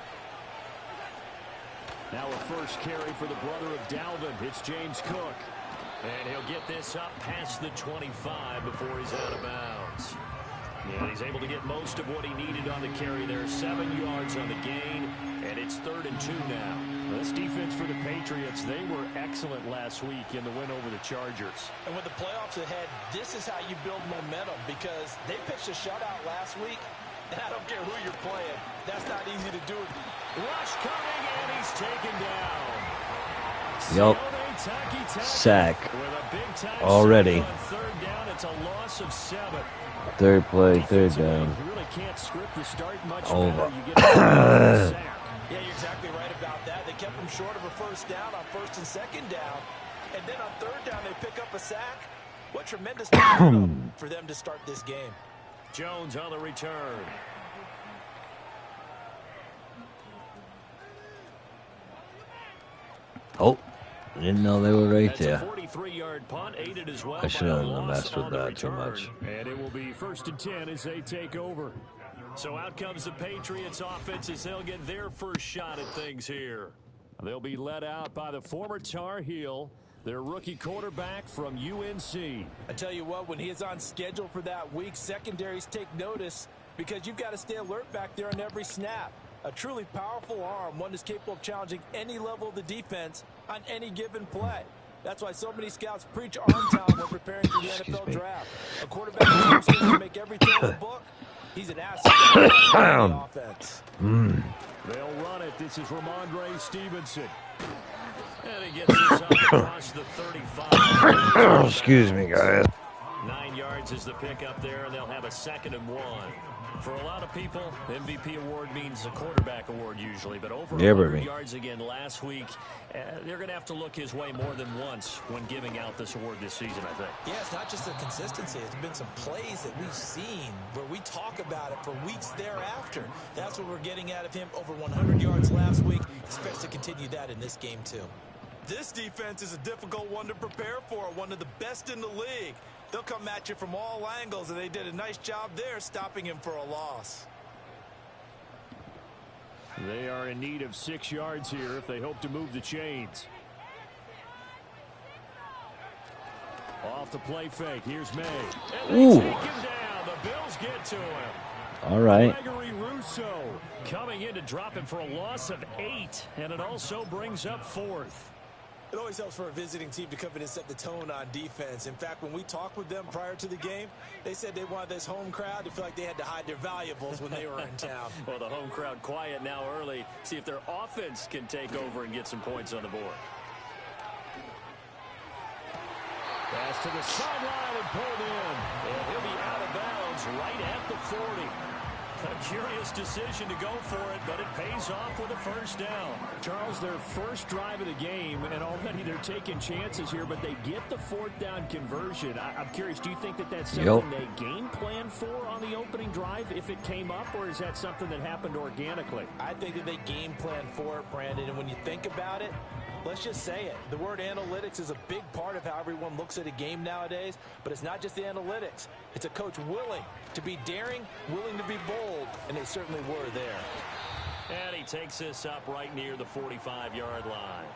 Now a first carry for the brother of Dalvin. It's James Cook. And he'll get this up past the 25 before he's out of bounds. Yeah, he's able to get most of what he needed on the carry there. 7 yards on the gain, and it's 3rd and 2 now. This defense for the Patriots, they were excellent last week in the win over the Chargers. And with the playoffs ahead, this is how you build momentum because they pitched a shutout last week, and I don't care who you're playing. That's not easy to do. Rush coming, and he's taken down. Yup. Sack. Already. On 3rd down, it's a loss of 7. 3rd play, 3rd down. You really can't script the start much over. You get a sack. Yeah, you're exactly right about that. They kept them short of a 1st down on 1st and 2nd down. And then on 3rd down, they pick up a sack. What tremendous for them to start this game. Jones on the return. Oh, I didn't know they were right there. That's a 43-yard punt, aided as well. I should have messed with that too much. And it will be 1st and 10 as they take over. So out comes the Patriots offense as they'll get their first shot at things here. They'll be led out by the former Tar Heel, their rookie quarterback from UNC. I tell you what, when he is on schedule for that week, secondaries take notice because you've got to stay alert back there on every snap. A truly powerful arm, one that's capable of challenging any level of the defense on any given play. That's why so many scouts preach arm talent when preparing for the NFL draft. A quarterback who's going to make every throw in the book, he's an asset to the offense. They'll run it. This is Ramondre Stevenson. And he gets this up across the 35. Excuse me, guys. 9 yards is the pickup there, and they'll have a 2nd and 1. For a lot of people, MVP award means a quarterback award usually, but over 100 yards again last week, they're going to have to look his way more than once when giving out this award this season, I think. Yeah, it's not just the consistency. It's been some plays that we've seen where we talk about it for weeks thereafter. That's what we're getting out of him. Over 100 yards last week. Expects to continue that in this game, too. This defense is a difficult one to prepare for, one of the best in the league. They'll come at you from all angles, and they did a nice job there stopping him for a loss. They are in need of 6 yards here if they hope to move the chains. Off the play fake. Here's May. And they take him down. The Bills get to him. All right. Gregory Rousseau coming in to drop him for a loss of 8, and it also brings up 4th. It always helps for a visiting team to come in and set the tone on defense. In fact, when we talked with them prior to the game, they said they wanted this home crowd to feel like they had to hide their valuables when they were in town. Well, the home crowd quiet now early. See if their offense can take over and get some points on the board. Pass to the sideline and pulled in. And he'll be out of bounds right at the 40. A curious decision to go for it, but it pays off with a first down. Charles, their first drive of the game, and already they're taking chances here, but they get the 4th down conversion. I'm curious, do you think that that's something they game plan for on the opening drive if it came up, or is that something that happened organically? I think that they game plan for it, Brandon, and when you think about it, let's just say it. The word analytics is a big part of how everyone looks at a game nowadays, but it's not just the analytics. It's a coach willing to be daring, willing to be bold, and they certainly were there. And he takes this up right near the 45-yard line.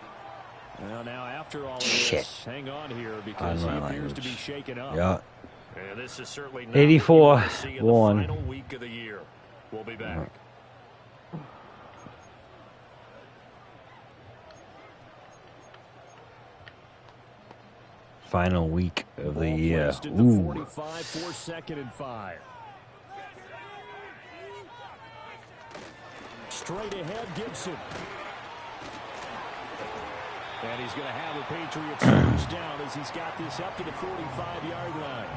Well, now after all of this, hang on here because he appears to be shaken up. Yeah. And this is certainly not 84-1. the final week of the year. We'll be back. Final week of the year. Ooh. 45 for 2nd and 5. Straight ahead, Gibson. And he's going to have the Patriots first down as he's got this up to the 45-yard line.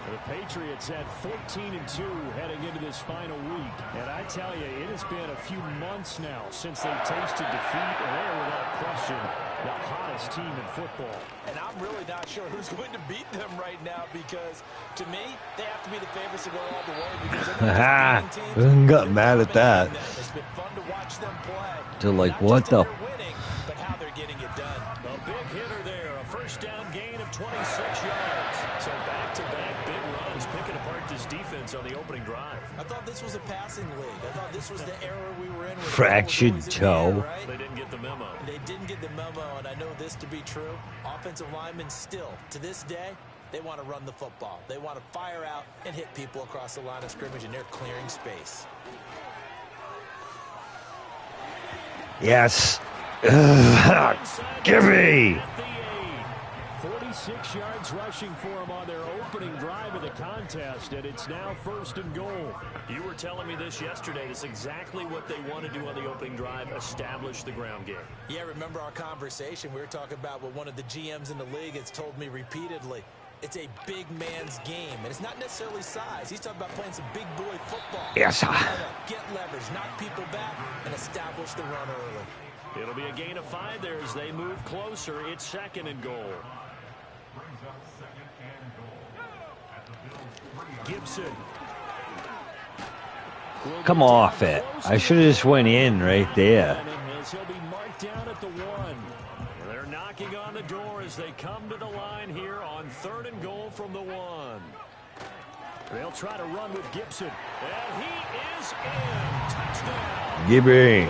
The Patriots at 14-2 heading into this final week. And I tell you, it has been a few months now since they've tasted defeat, and they are without question the hottest team in football. And I'm really not sure who's going to beat them right now because, to me, they have to be the favorites to go all the way. Because got mad at that. It's been fun to watch them play. They're like, not what the? Winning, but how they're getting it done. A big hitter there, a first down gain of 26 yards. So back-to-back big runs, picking apart this defense on the opening drive. I thought this was a passing league. I thought this was the era we were in. Fractured toe. Right? They didn't get the memo. They didn't get the memo, and I know this to be true. Offensive linemen still, to this day, they want to run the football. They want to fire out and hit people across the line of scrimmage, and they're clearing space. Yes. Give me. 46 yards rushing for him on their opening drive of the contest, and it's now 1st and goal. You were telling me this yesterday. That's exactly what they want to do on the opening drive, establish the ground game. Yeah, remember our conversation? We were talking about what one of the GMs in the league has told me repeatedly. It's a big man's game, and it's not necessarily size. He's talking about playing some big boy football. Yes, sir. Get leverage, knock people back, and establish the run early. It'll be a gain of 5 there as they move closer. It's 2nd and goal. Gibson. Come off it. I should have just went in right there. He'll be marked down at the 1. They're knocking on the door as they come to the line here on 3rd and goal from the 1. They'll try to run with Gibson. And he is in. Touchdown. Gibby.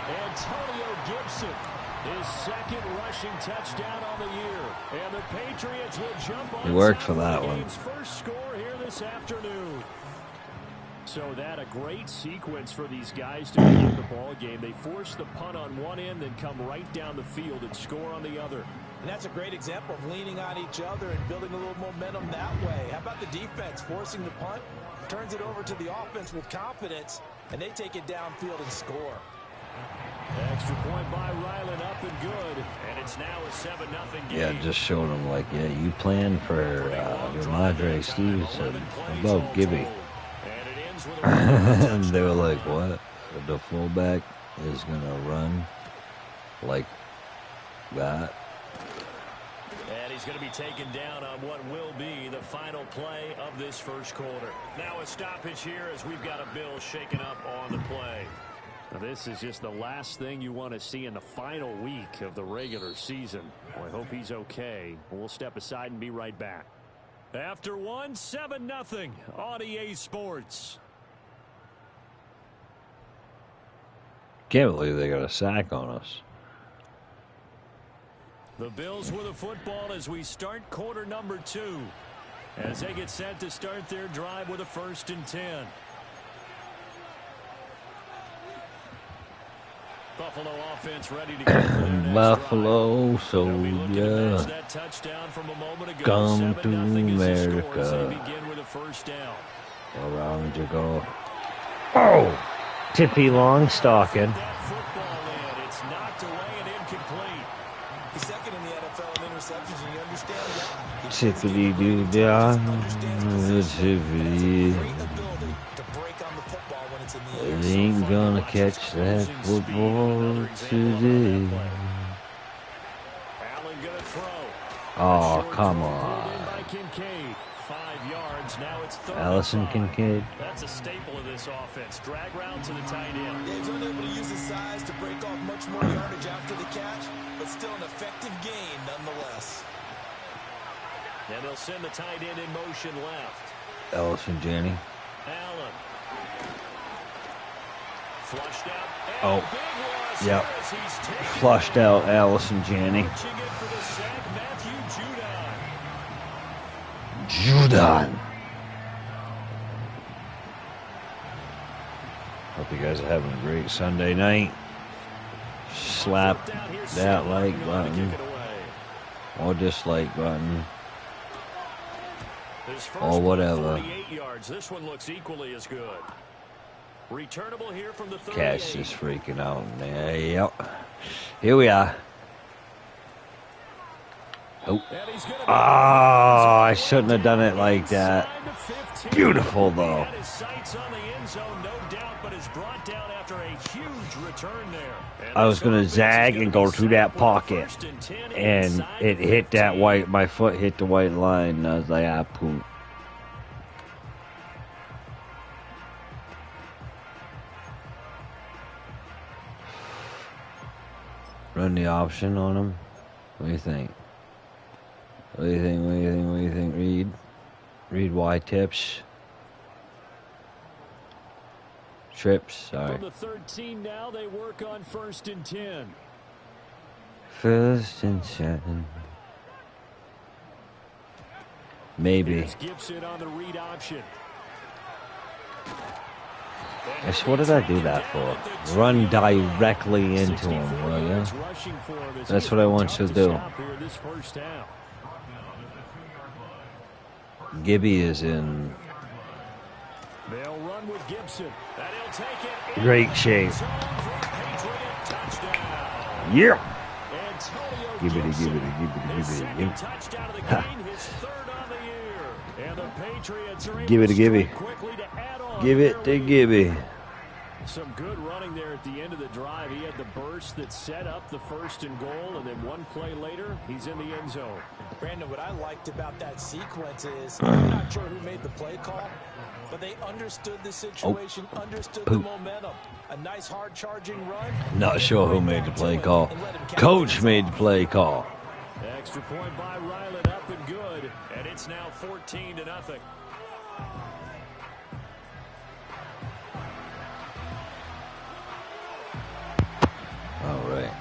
Antonio Gibson, his 2nd rushing touchdown on the year. And the Patriots will jump on. It worked for that one. Game's first score here this afternoon. So that a great sequence for these guys to begin the ball game. They force the punt on one end, then come right down the field and score on the other. And that's a great example of leaning on each other and building a little momentum that way. How about the defense forcing the punt, turns it over to the offense with confidence, and they take it downfield and score. Extra point by Ryland, up and good. And it's now a 7-0 game. Yeah, just showed them like, yeah, you plan for Ramadre Stevenson above Gibby. And they were like, what? The fullback is going to run like that? And he's going to be taken down on what will be the final play of this first quarter. Now a stoppage here as we've got a Bill shaken up on the play. Now this is just the last thing you want to see in the final week of the regular season. Well, I hope he's okay. We'll step aside and be right back. After 7-0 on EA Sports. Can't believe they got a sack on us. The Bills with the football as we start quarter number 2. as they get set to start their drive with a 1st and 10. Buffalo offense ready to go for their next Buffalo drive. soldier, That touchdown from a moment ago. come to 7-0 is the score as they America. begin with a 1st down. Around you go. Oh, Tippy Longstocking. That football in. It's knocked away and incomplete. He's second in the NFL in interceptions, and you understand that. Tippity doo dah. Tippity. Ain't gonna catch that football today. Allen gonna throw. Oh, come on. 5 yards. Now it's Allison Kincaid. That's a staple of this offense. Drag route to the tight end. Yeah, he's unable to use his size to break off much more yardage after the catch, but still an effective gain nonetheless. And they'll send the tight end in motion left. Allison Janney. Allen. Flushed out. Oh, Big loss yep. as he's taken Flushed out Allison Janney. Reaching it for the sack, Matthew Judon. Judon. Hope you guys are having a great Sunday night. Slap that like button or dislike button or whatever. 48 yards. This one looks equally as good. Returnable here from the 38. Cat's just freaking out in there. Yep. Here we are. Oh. I shouldn't have done it like that. Beautiful, though. I was going to zag and go through that pocket. And it hit that white, my foot hit the white line. And I was like, ah, poop. Run the option on him. What do you think? What do you think? What do you think? What do you think, Reed? Reed Y tips. Trips, sorry. From the 13 now, they work on 1st and 10. 1st and 7. Maybe. Gibson on the read option. What did I do that for? Run directly into him, will you? That's what I want you to do. Gibby is in great shape. Yeah. Gibbity, gibbity, gibbity, gibbity. Give it to Gibby. Give it to Gibby. Some good running there at the end of the drive. He had the burst that set up the 1st and goal, and then one play later, he's in the end zone. Brandon, what I liked about that sequence is, I'm not sure who made the play call, but they understood the situation, understood the momentum. A nice hard charging run. Not sure who made the play call. Coach made the play call. Extra point by Ryland, up and good, and it's now 14-0. All right.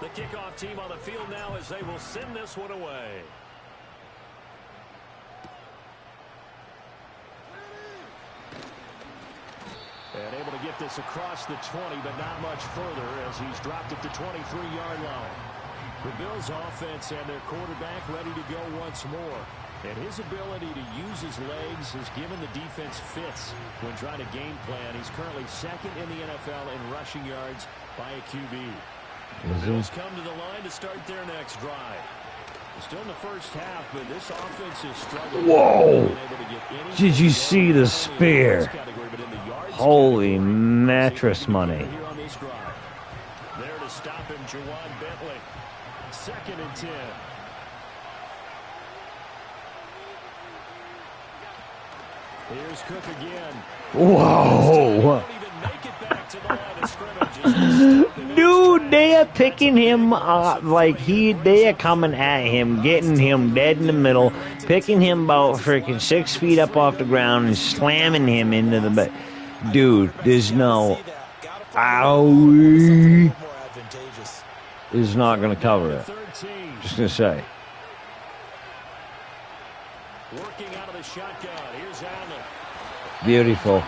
The kickoff team on the field now as they will send this one away. And able to get this across the 20, but not much further as he's dropped it to 23-yard line. The Bills offense and their quarterback ready to go once more. And his ability to use his legs has given the defense fits when trying to game plan. He's currently 2nd in the NFL in rushing yards by a QB. The Bills come to the line to start their next drive. Still in the first half, but this offense is struggling. Whoa! Did you see the spear? Holy mattress money. There to stop him, Jawan Bentley. 2nd and 10. Here's Cook again. Whoa! Dude, they are picking him up like they are coming at him, getting him dead in the middle, picking him about freaking 6 feet up off the ground and slamming him into the bed. Dude, there's no owie. Is not going to cover it. Just going to say. Working out of the shotgun. Here's Allen. Beautiful.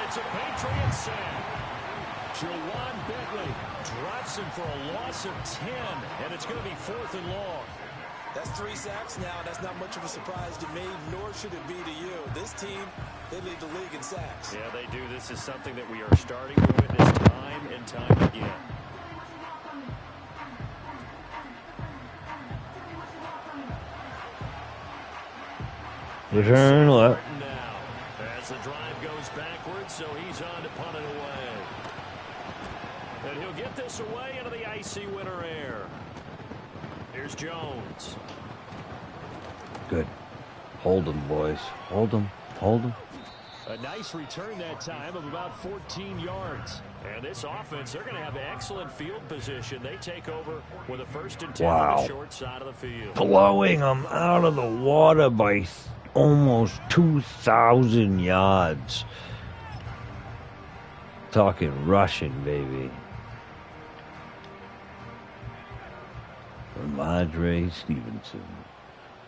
It's a Patriot sack. Jawan Bentley drops him for a loss of 10, and it's going to be 4th and long. That's 3 sacks now. That's not much of a surprise to me, nor should it be to you. This team, they lead the league in sacks. Yeah, they do. This is something that we are starting to witness time and time again. Return left. Now, as the drive goes backwards, so he's on to punt it away. And he'll get this away into the icy winter air. Here's Jones. Good. Hold them, boys. Hold them. Hold them. A nice return that time of about 14 yards. And this offense, they're going to have excellent field position. They take over with a 1st and 10 on the short side of the field. Blowing them out of the water by almost 2,000 yards. Talking Russian, baby. Madre Stevenson,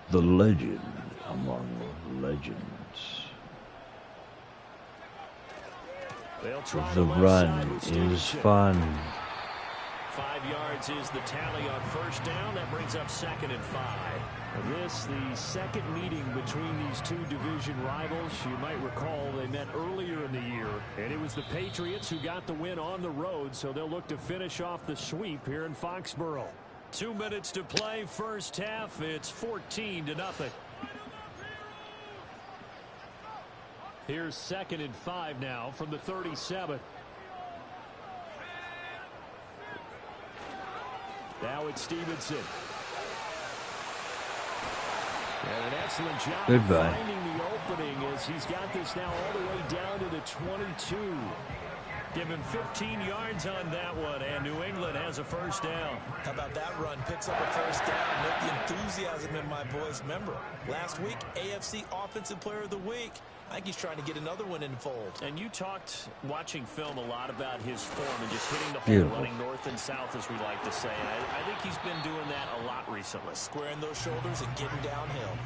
the legend among legends. The run is fun. 5 yards is the tally on 1st down. That brings up 2nd and 5. This, the second meeting between these two division rivals. You might recall they met earlier in the year, and it was the Patriots who got the win on the road, so they'll look to finish off the sweep here in Foxborough. 2 minutes to play, first half. It's 14-0. Here's 2nd and 5 now from the 37. Now it's Stevenson. And an excellent job Goodbye. finding the opening as he's got this now all the way down to the 22. Give him 15 yards on that one, and New England has a 1st down. How about that run? Picks up a 1st down. Note the enthusiasm in my voice. Remember, last week, AFC Offensive Player of the Week. I think he's trying to get another one in the fold. And you talked, watching film, a lot about his form and just hitting the hole, running north and south, as we like to say. And I think he's been doing that a lot recently. Squaring those shoulders and getting downhill.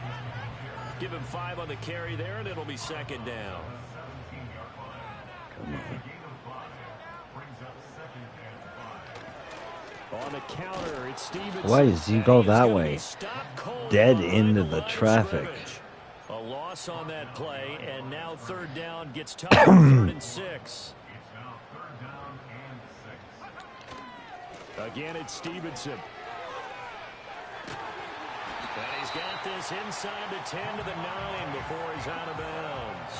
Give him 5 on the carry there, and it'll be 2nd down. Come on. On the counter, it's Stevenson. Why does he go that way? Dead into the traffic. A loss on that play, and now 3rd down gets tough. 3rd and 6. Again, it's Stevenson. And he's got this inside the 10 to the 9 before he's out of bounds.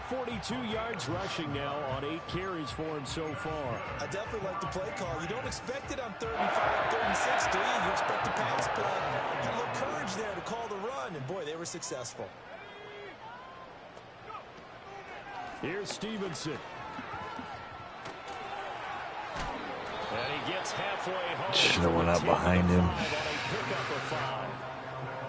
42 yards rushing now on 8 carries for him so far. I definitely like the play call. You don't expect it on 3rd and 5, 3rd and 6, do you? You expect the pass play. Got a little courage there to call the run, and boy, they were successful. Here's Stevenson. And he gets halfway home. Should have went up behind him.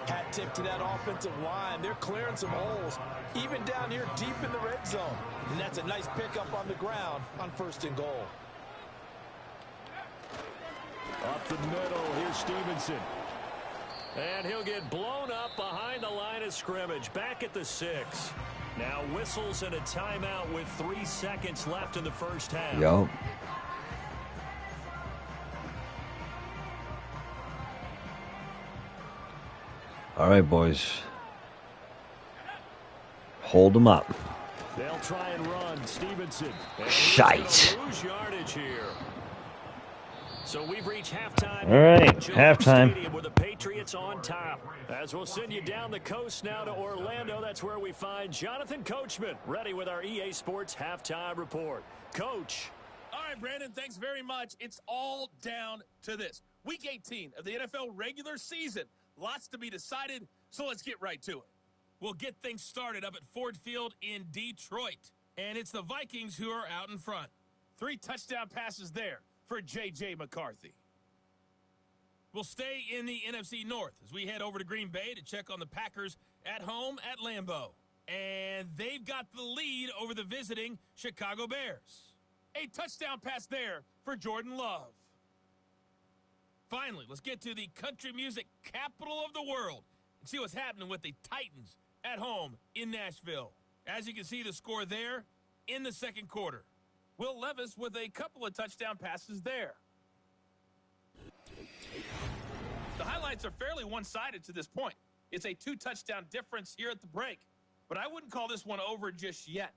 Hat tip to that offensive line. They're clearing some holes, even down here deep in the red zone. And that's a nice pickup on the ground on 1st and goal. Up the middle, here's Stevenson. And he'll get blown up behind the line of scrimmage. Back at the 6. Now whistles and a timeout with 3 seconds left in the 1st half. Yo. All right, boys. Hold them up. They'll try and run. Stevenson. Shite. Lose yardage here. So we've reached halftime. All right, halftime. Stadium with the Patriots on top. As we'll send you down the coast now to Orlando. That's where we find Jonathan Coachman ready with our EA Sports halftime report. Coach. All right, Brandon, thanks very much. It's all down to this. Week 18 of the NFL regular season. Lots to be decided, so let's get right to it. We'll get things started up at Ford Field in Detroit. And it's the Vikings who are out in front. 3 touchdown passes there for J.J. McCarthy. We'll stay in the NFC North as we head over to Green Bay to check on the Packers at home at Lambeau. And they've got the lead over the visiting Chicago Bears. A touchdown pass there for Jordan Love. Finally, let's get to the country music capital of the world and see what's happening with the Titans at home in Nashville. As you can see, the score there in the second quarter. Will Levis with a couple of touchdown passes there. The highlights are fairly one-sided to this point. It's a 2-touchdown difference here at the break, but I wouldn't call this one over just yet.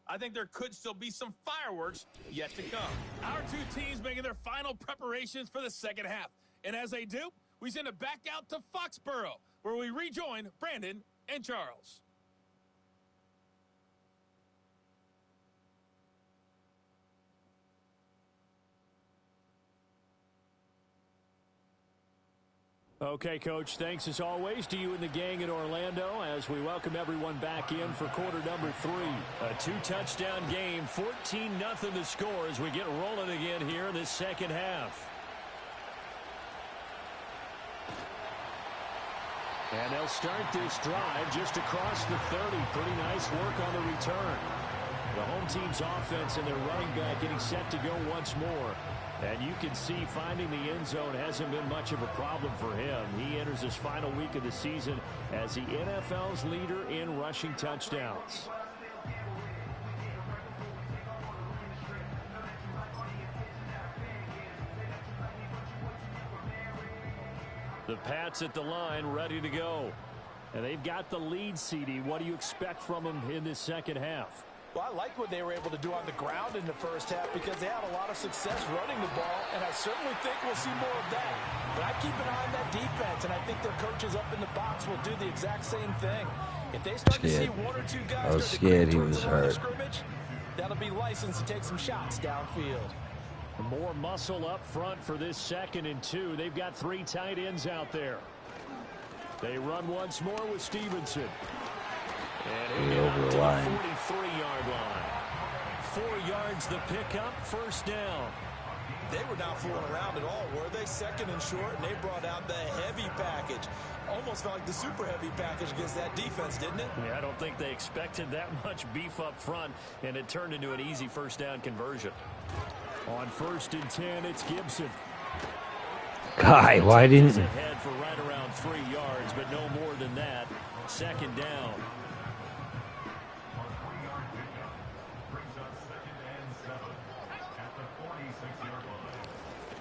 I think there could still be some fireworks yet to come. Our two teams making their final preparations for the second half. And as they do, we send it back out to Foxborough, where we rejoin Brandon and Charles. Okay, Coach, thanks as always to you and the gang in Orlando as we welcome everyone back in for quarter number 3. A 2-touchdown game, 14-0 the score as we get rolling again here in this second half. And they'll start this drive just across the 30. Pretty nice work on the return. The home team's offense and their running back getting set to go once more. And you can see finding the end zone hasn't been much of a problem for him. He enters his final week of the season as the NFL's leader in rushing touchdowns. The Pats at the line ready to go. And they've got the lead, CD. What do you expect from them in this second half? Well, I like what they were able to do on the ground in the first half because they had a lot of success running the ball, and I certainly think we'll see more of that. But I keep an eye on that defense, and I think their coaches up in the box will do the exact same thing. If they start to see one or two guys I was scared he was hurt. Scrimmage, that'll be licensed to take some shots downfield. More muscle up front for this 2nd and 2. They've got 3 tight ends out there. They run once more with Stevenson. And over the line. 43-yard line. 4 yards the pickup, first down. They were not fooling around at all, were they? 2nd and short, and they brought out the heavy package. Almost felt like the super heavy package against that defense, didn't it? Yeah, I don't think they expected that much beef up front, and it turned into an easy first down conversion. On 1st and 10, it's Gibson. Guy, why didn't... Ahead for right around 3 yards, but no more than that. 2nd down.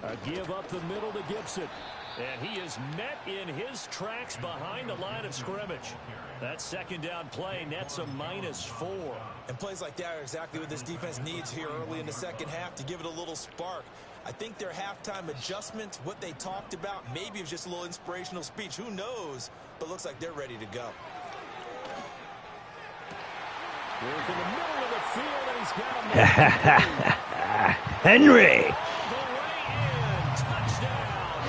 A give up the middle to Gibson. And he is met in his tracks behind the line of scrimmage. That 2nd down play nets a -4. And plays like that are exactly what this defense needs here early in the second half to give it a little spark. I think their halftime adjustment, what they talked about, maybe it was just a little inspirational speech. Who knows? But looks like they're ready to go. Work in the middle of the field, and he's got him. Henry!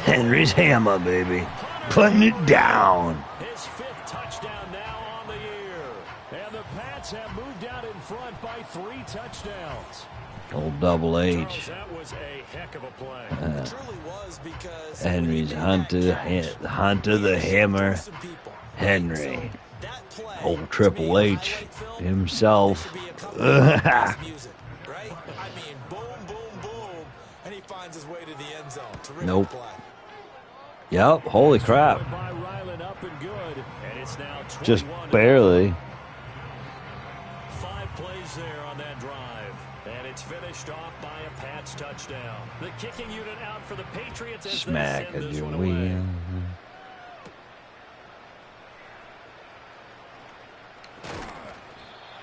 Henry's hammer, baby. Putting it down. His 5th touchdown now on the year. And the Pats have moved out in front by 3 touchdowns. Old Double H. Charles, that was a heck of a play. It truly was because Henry's Hunter the Hammer. Henry. Old Triple H himself. Right? I mean, boom, boom, boom. And he finds his way to the end zone. Terrific Nope. play. Yep, holy crap. Just barely. 5 plays there on that drive. And it's finished off by a Pats touchdown. The kicking unit out for the Patriots as Smack they as send this your one away. wheel.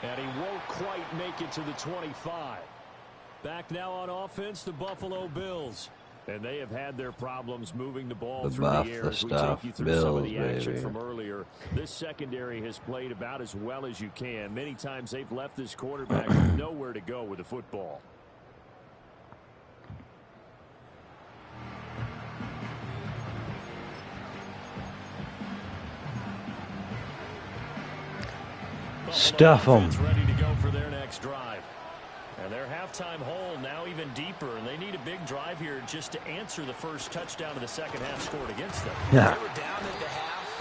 And he won't quite make it to the 25. Back now on offense, the Buffalo Bills. And they have had their problems moving the ball through the air. As we take you through some of the action from earlier, this secondary has played about as well as you can. Many times they've left this quarterback with nowhere to go with the football. Stuff them. Ready to go for their next drive. And their halftime hole now even deeper, and they need a big drive here just to answer the first touchdown of the second half scored against them. Yeah. They were down at the half.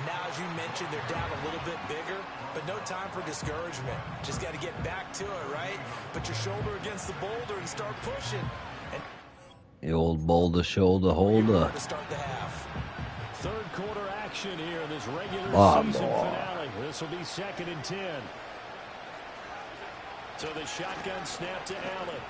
Now, as you mentioned, they're down a little bit bigger, but no time for discouragement. Just got to get back to it, right? Put your shoulder against the boulder and start pushing. The old boulder-shoulder holder. Third quarter action here in this regular season finale. This will be 2nd and 10. So the shotgun snap to Allen.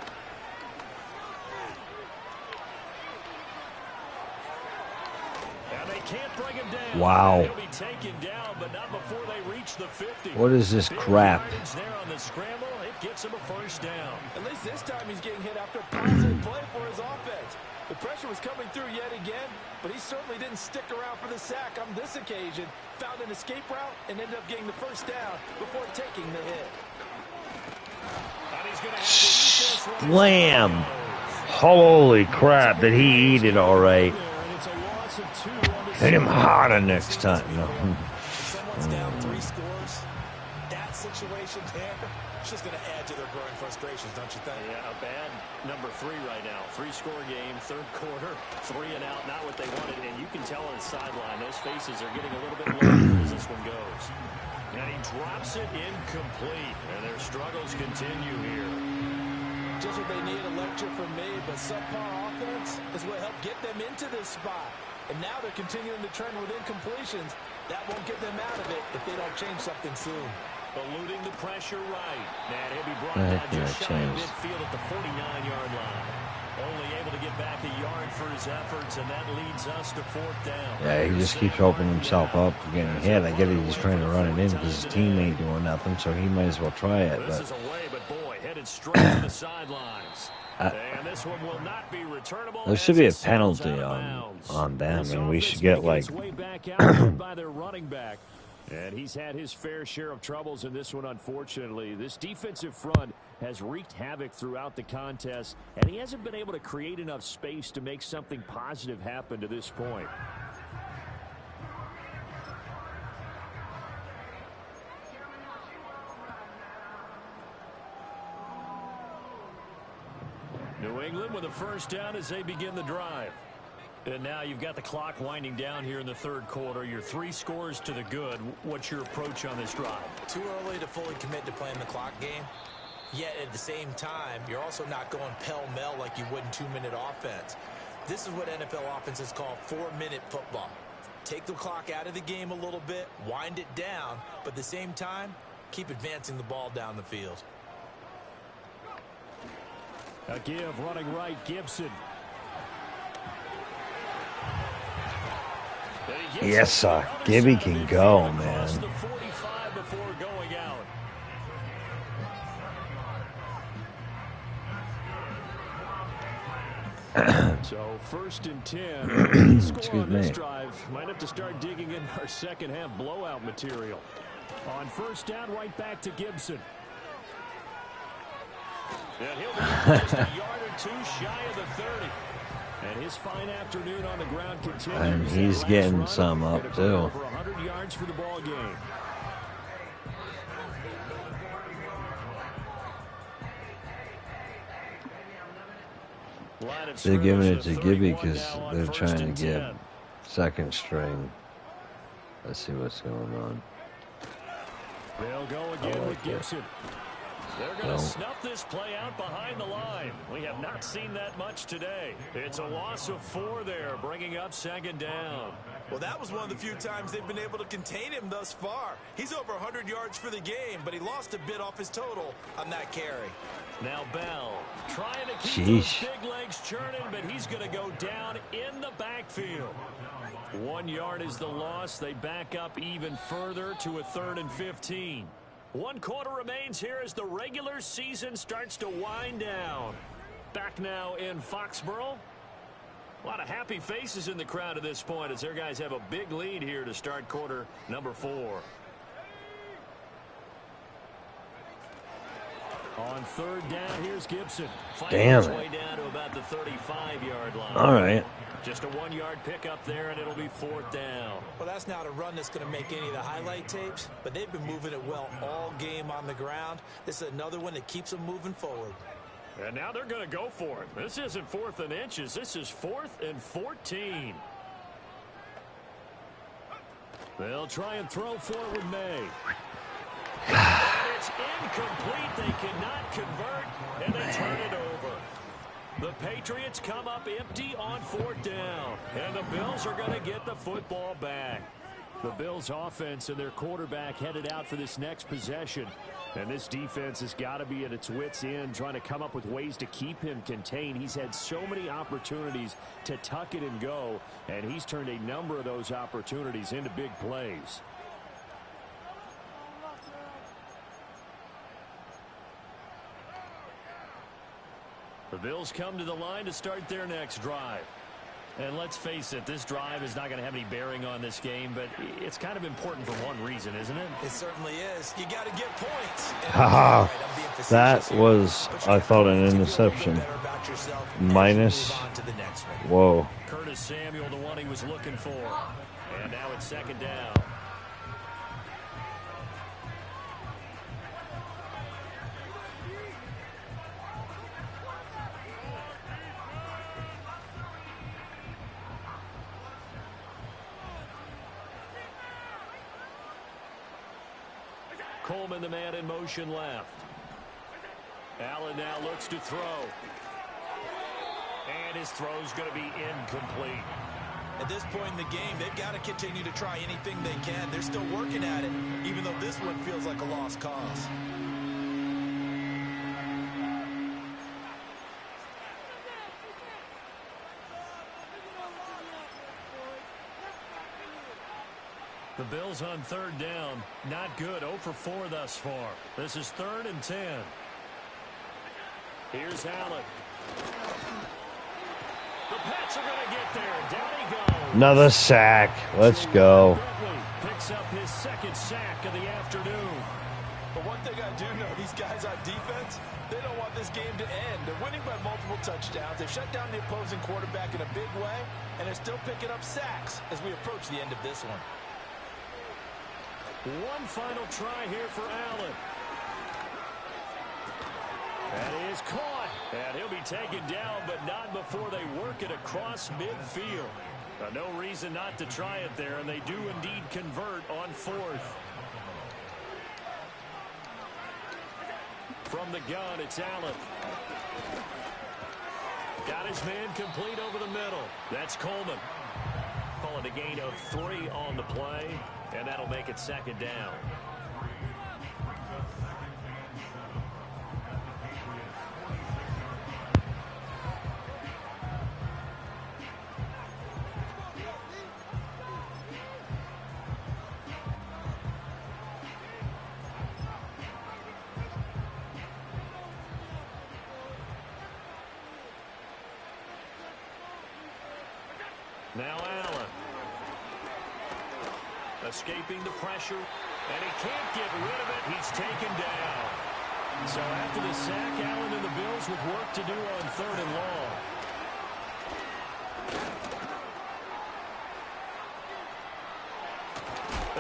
And they can't bring him down. Wow. He'll be taken down, but not before they reach the 50. What is this crap? There on the scramble, it gets him a first down. At least this time he's getting hit after a positive play for his offense. The pressure was coming through yet again, but he certainly didn't stick around for the sack on this occasion. Found an escape route and ended up getting the first down before taking the hit. And he's going to have to eat this one. Slam. Holy crap, did he eat it all right? Hit him harder next time. No. Someone's down 3 scores. That situation there, it's just going to add to their growing frustrations, don't you think? Yeah, a bad number 3 right now. 3-score game, third quarter, 3 and out, not what they wanted. And you can tell on the sideline, those faces are getting a little bit larger as this one goes. And he drops it incomplete. And their struggles continue here. Just what they need, a lecture from me, but subpar offense is what helped get them into this spot. And now they're continuing to trend with incompletions. That won't get them out of it if they don't change something soon. Eluding the pressure right. And he'll be brought down just shy of midfield at the 49-yard line. Only able to get back a yard for his efforts, and that leads us to 4th down. Yeah, he just keeps opening himself up for getting hit. I get it, he's trying to run it in because his team ain't doing nothing, so he might as well try it. This is away, but boy, headed straight to the sidelines. And this one will not be returnable. There should be a penalty on them, and we should get like way back out by their running back. And he's had his fair share of troubles in this one, unfortunately. This defensive front has wreaked havoc throughout the contest, and he hasn't been able to create enough space to make something positive happen to this point. New England with a first down as they begin the drive. And now you've got the clock winding down here in the third quarter. You're 3 scores to the good. What's your approach on this drive? Too early to fully commit to playing the clock game. Yet at the same time, you're also not going pell-mell like you would in 2-minute offense. This is what NFL offenses call 4-minute football. Take the clock out of the game a little bit, wind it down, but at the same time, keep advancing the ball down the field. A give running right, Gibson. yes, sir. Gibby can go, man. The 45 before going out. So 1st and 10. Excuse me. This drive. Might have to start digging in our second half blowout material. On first down, right back to Gibson. And he'll be just a yard or 2 shy of the 30. And his fine afternoon on the ground continues. And he's getting some up, too. Over 100 yards for the ball game. They're giving it to Gibby because they're trying to get 2nd string. Let's see what's going on. They'll go again with Gibson. They're going to snuff this play out behind the line. We have not seen that much today. It's a loss of 4 there, bringing up 2nd down. Well, that was one of the few times they've been able to contain him thus far. He's over 100 yards for the game, but he lost a bit off his total on that carry. Now Bell trying to keep those big legs churning, but he's going to go down in the backfield. 1 yard is the loss. They back up even further to a 3rd and 15. 1 quarter remains here as the regular season starts to wind down. Back now in Foxborough. A lot of happy faces in the crowd at this point as their guys have a big lead here to start quarter number 4. On 3rd down, here's Gibson. Damn it. Way down to about the 35-yard line. All right. Just a 1-yard pickup there, and it'll be 4th down. Well, that's not a run that's going to make any of the highlight tapes, but they've been moving it well all game on the ground. This is another one that keeps them moving forward. And now they're going to go for it. This isn't 4th and inches. This is 4th and 14. They'll try and throw forward May. And it's incomplete. They cannot convert, and they turn it over. The Patriots come up empty on 4th down, and the Bills are going to get the football back. The Bills offense and their quarterback headed out for this next possession. And this defense has got to be at its wits' end, trying to come up with ways to keep him contained. He's had so many opportunities to tuck it and go, and he's turned a number of those opportunities into big plays. The Bills come to the line to start their next drive. And let's face it, this drive is not going to have any bearing on this game, but it's kind of important for one reason, isn't it? It certainly is. You got to get points. Haha. That was, I thought, an interception. Minus. Whoa. Curtis Samuel, the one he was looking for. And now it's 2nd down. Coleman, the man in motion left. Allen now looks to throw. And his throw's going to be incomplete. At this point in the game, they've got to continue to try anything they can. They're still working at it, even though this one feels like a lost cause. The Bills on 3rd down. Not good. 0 for 4 thus far. This is 3rd and 10. Here's Allen. The Pats are going to get there. Down he goes. Another sack. Let's go. Picks up his 2nd sack of the afternoon. But one thing I do know, these guys on defense, they don't want this game to end. They're winning by multiple touchdowns. They've shut down the opposing quarterback in a big way, and they're still picking up sacks as we approach the end of this one. One final try here for Allen. That is caught. And he'll be taken down, but not before they work it across midfield. No reason not to try it there, and they do indeed convert on 4th. From the gun, it's Allen. Got his man complete over the middle. That's Coleman. Calling a gain of 3 on the play, and that'll make it 2nd down. Now Allen. Escaping the pressure, and he can't get rid of it. He's taken down. So after the sack, Allen and the Bills with work to do on 3rd and long.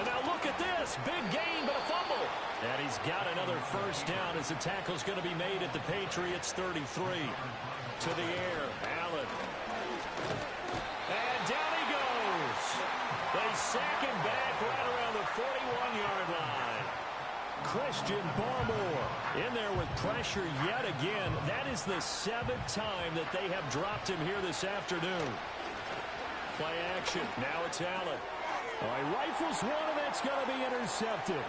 And now look at this. Big gain, but a fumble. And he's got another 1st down as the tackle's going to be made at the Patriots' 33. To the air, Allen. And down he goes. They sack him back right around the 41-yard line. Christian Barmore in there with pressure yet again. That is the 7th time that they have dropped him here this afternoon. Play action. Now it's Allen. He rifles one, and that's going to be intercepted.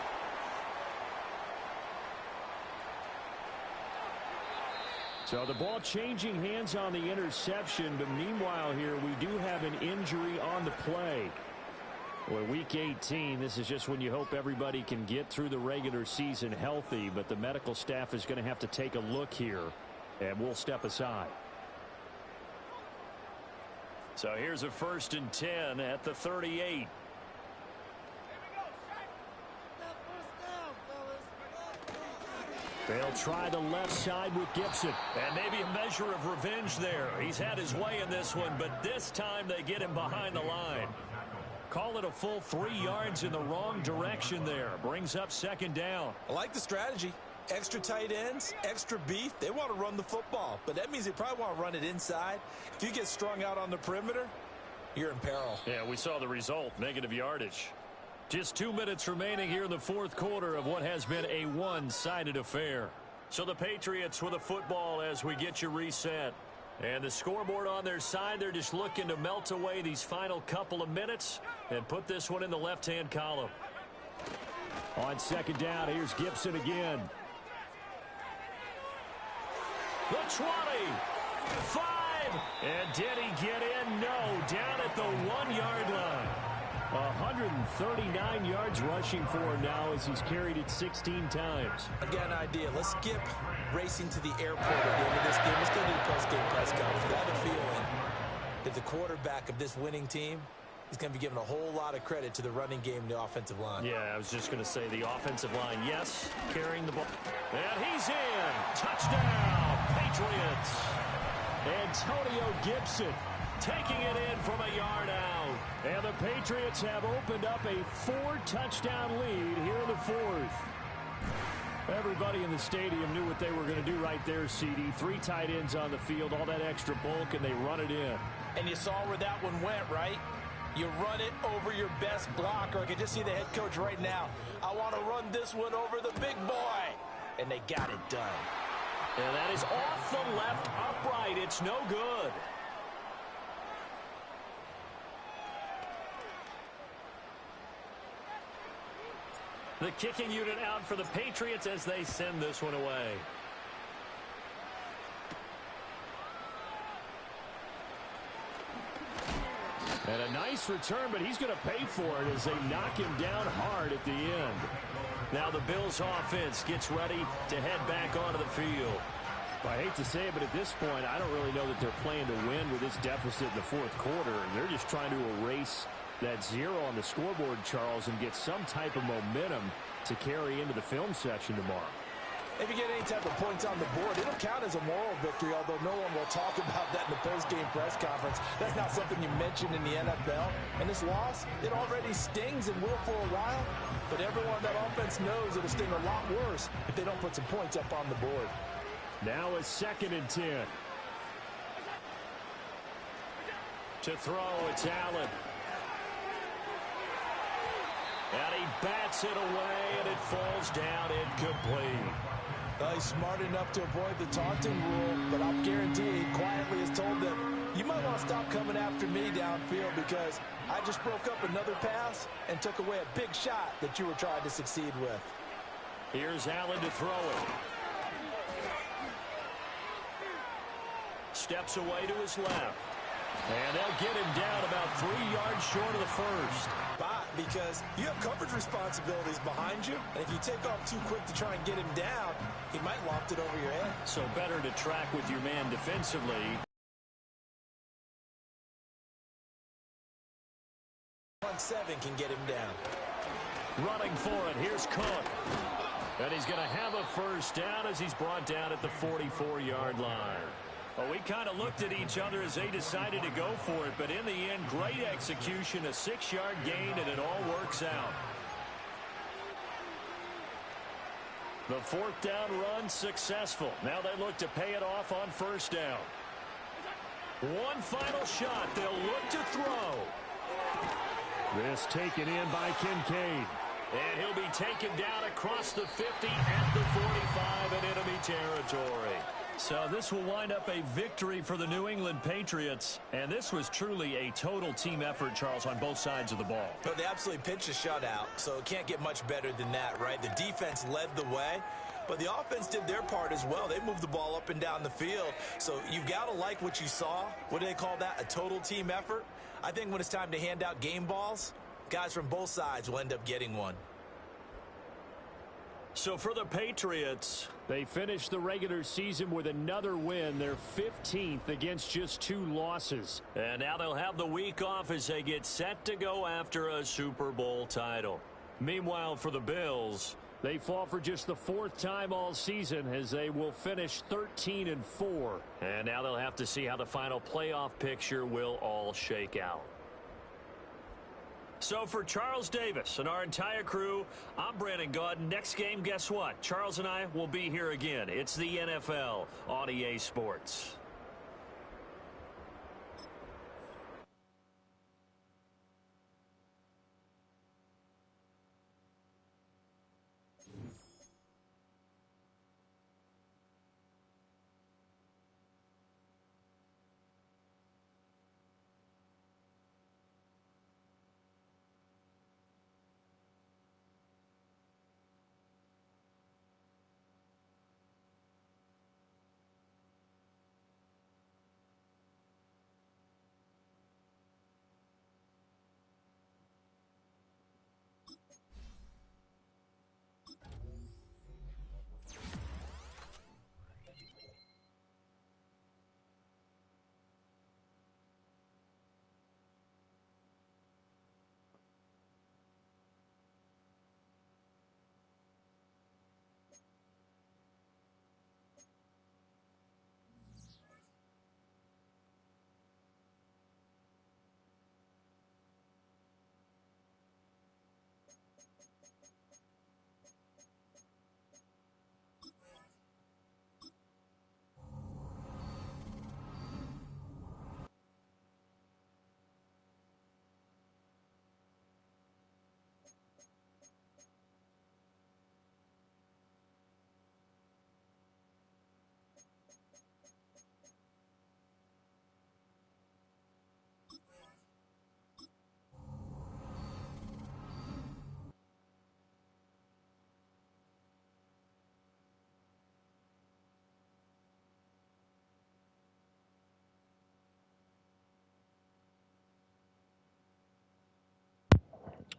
So the ball changing hands on the interception, but meanwhile here we do have an injury on the play. Well, week 18, this is just when you hope everybody can get through the regular season healthy, but the medical staff is going to have to take a look here, and we'll step aside. So here's a 1st and 10 at the 38. They'll try the left side with Gibson. And maybe a measure of revenge there. He's had his way in this one, but this time they get him behind the line. Call it a full 3 yards in the wrong direction there. Brings up 2nd down. I like the strategy. Extra tight ends, extra beef. They want to run the football, but that means they probably want to run it inside. If you get strung out on the perimeter, you're in peril. Yeah, we saw the result. Negative yardage. Just 2 minutes remaining here in the 4th quarter of what has been a one-sided affair. So the Patriots with a football as we get you reset. And the scoreboard on their side, they're just looking to melt away these final couple of minutes and put this one in the left-hand column. On second down, here's Gibson again. The 20, 5, and did he get in? No, down at the 1-yard line. 139 yards rushing for him now as he's carried it 16 times. I got an idea. Let's skip racing to the airport at the end of this game. Let's go to the post-game press conference. I have a feeling that the quarterback of this winning team is going to be given a whole lot of credit to the running game and the offensive line. Yeah, I was just going to say the offensive line, yes, carrying the ball. And he's in. Touchdown, Patriots. Antonio Gibson taking it in from a yard out. And the Patriots have opened up a 4-touchdown lead here in the fourth. Everybody in the stadium knew what they were going to do right there, CD. 3 tight ends on the field, all that extra bulk, and they run it in. And you saw where that one went, right? You run it over your best blocker. I can just see the head coach right now. I want to run this one over the big boy. And they got it done. And that is off the left upright. It's no good. The kicking unit out for the Patriots as they send this one away. And a nice return, but he's going to pay for it as they knock him down hard at the end. Now the Bills offense gets ready to head back onto the field. I hate to say it, but at this point, I don't really know that they're playing to win with this deficit in the fourth quarter. They're just trying to erase that 0 on the scoreboard, Charles, and get some type of momentum to carry into the film section tomorrow. If you get any type of points on the board, it'll count as a moral victory, although no one will talk about that in the post-game press conference. That's not something you mentioned in the NFL. And this loss, it already stings and will for a while, but everyone on that offense knows it'll sting a lot worse if they don't put some points up on the board. Now a 2nd and 10. To throw, it's Allen. And he bats it away, and it falls down incomplete. He's smart enough to avoid the taunting rule, but I'll guarantee he quietly has told them, you might want to stop coming after me downfield because I just broke up another pass and took away a big shot that you were trying to succeed with. Here's Allen to throw it. Steps away to his left. And they'll get him down about 3 yards short of the first. Because you have coverage responsibilities behind you, and if you take off too quick to try and get him down, he might loft it over your head. So better to track with your man defensively. 1-7 can get him down. Running for it, here's Cook. And he's going to have a first down as he's brought down at the 44-yard line. Well, we kind of looked at each other as they decided to go for it, but in the end, great execution, a 6-yard gain, and it all works out. The 4th down run successful. Now they look to pay it off on first down. One final shot. They'll look to throw. This taken in by Kincaid. And he'll be taken down across the 50 at the 45 in enemy territory. So this will wind up a victory for the New England Patriots. And this was truly a total team effort, Charles, on both sides of the ball. But they absolutely pitched a shutout, so it can't get much better than that, right? The defense led the way, but the offense did their part as well. They moved the ball up and down the field. So you've got to like what you saw. What do they call that? A total team effort? I think when it's time to hand out game balls, guys from both sides will end up getting one. So for the Patriots, they finished the regular season with another win, their 15th against just 2 losses. And now they'll have the week off as they get set to go after a Super Bowl title. Meanwhile, for the Bills, they fall for just the 4th time all season as they will finish 13-4. And now they'll have to see how the final playoff picture will all shake out. So for Charles Davis and our entire crew, I'm Brandon Gaudin. Next game, guess what? Charles and I will be here again. It's the NFL on EA Sports.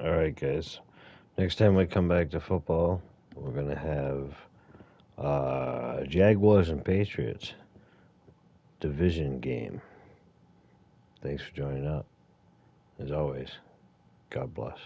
All right, guys. Next time we come back to football, we're going to have Jaguars and Patriots division game. Thanks for joining up. As always, God bless.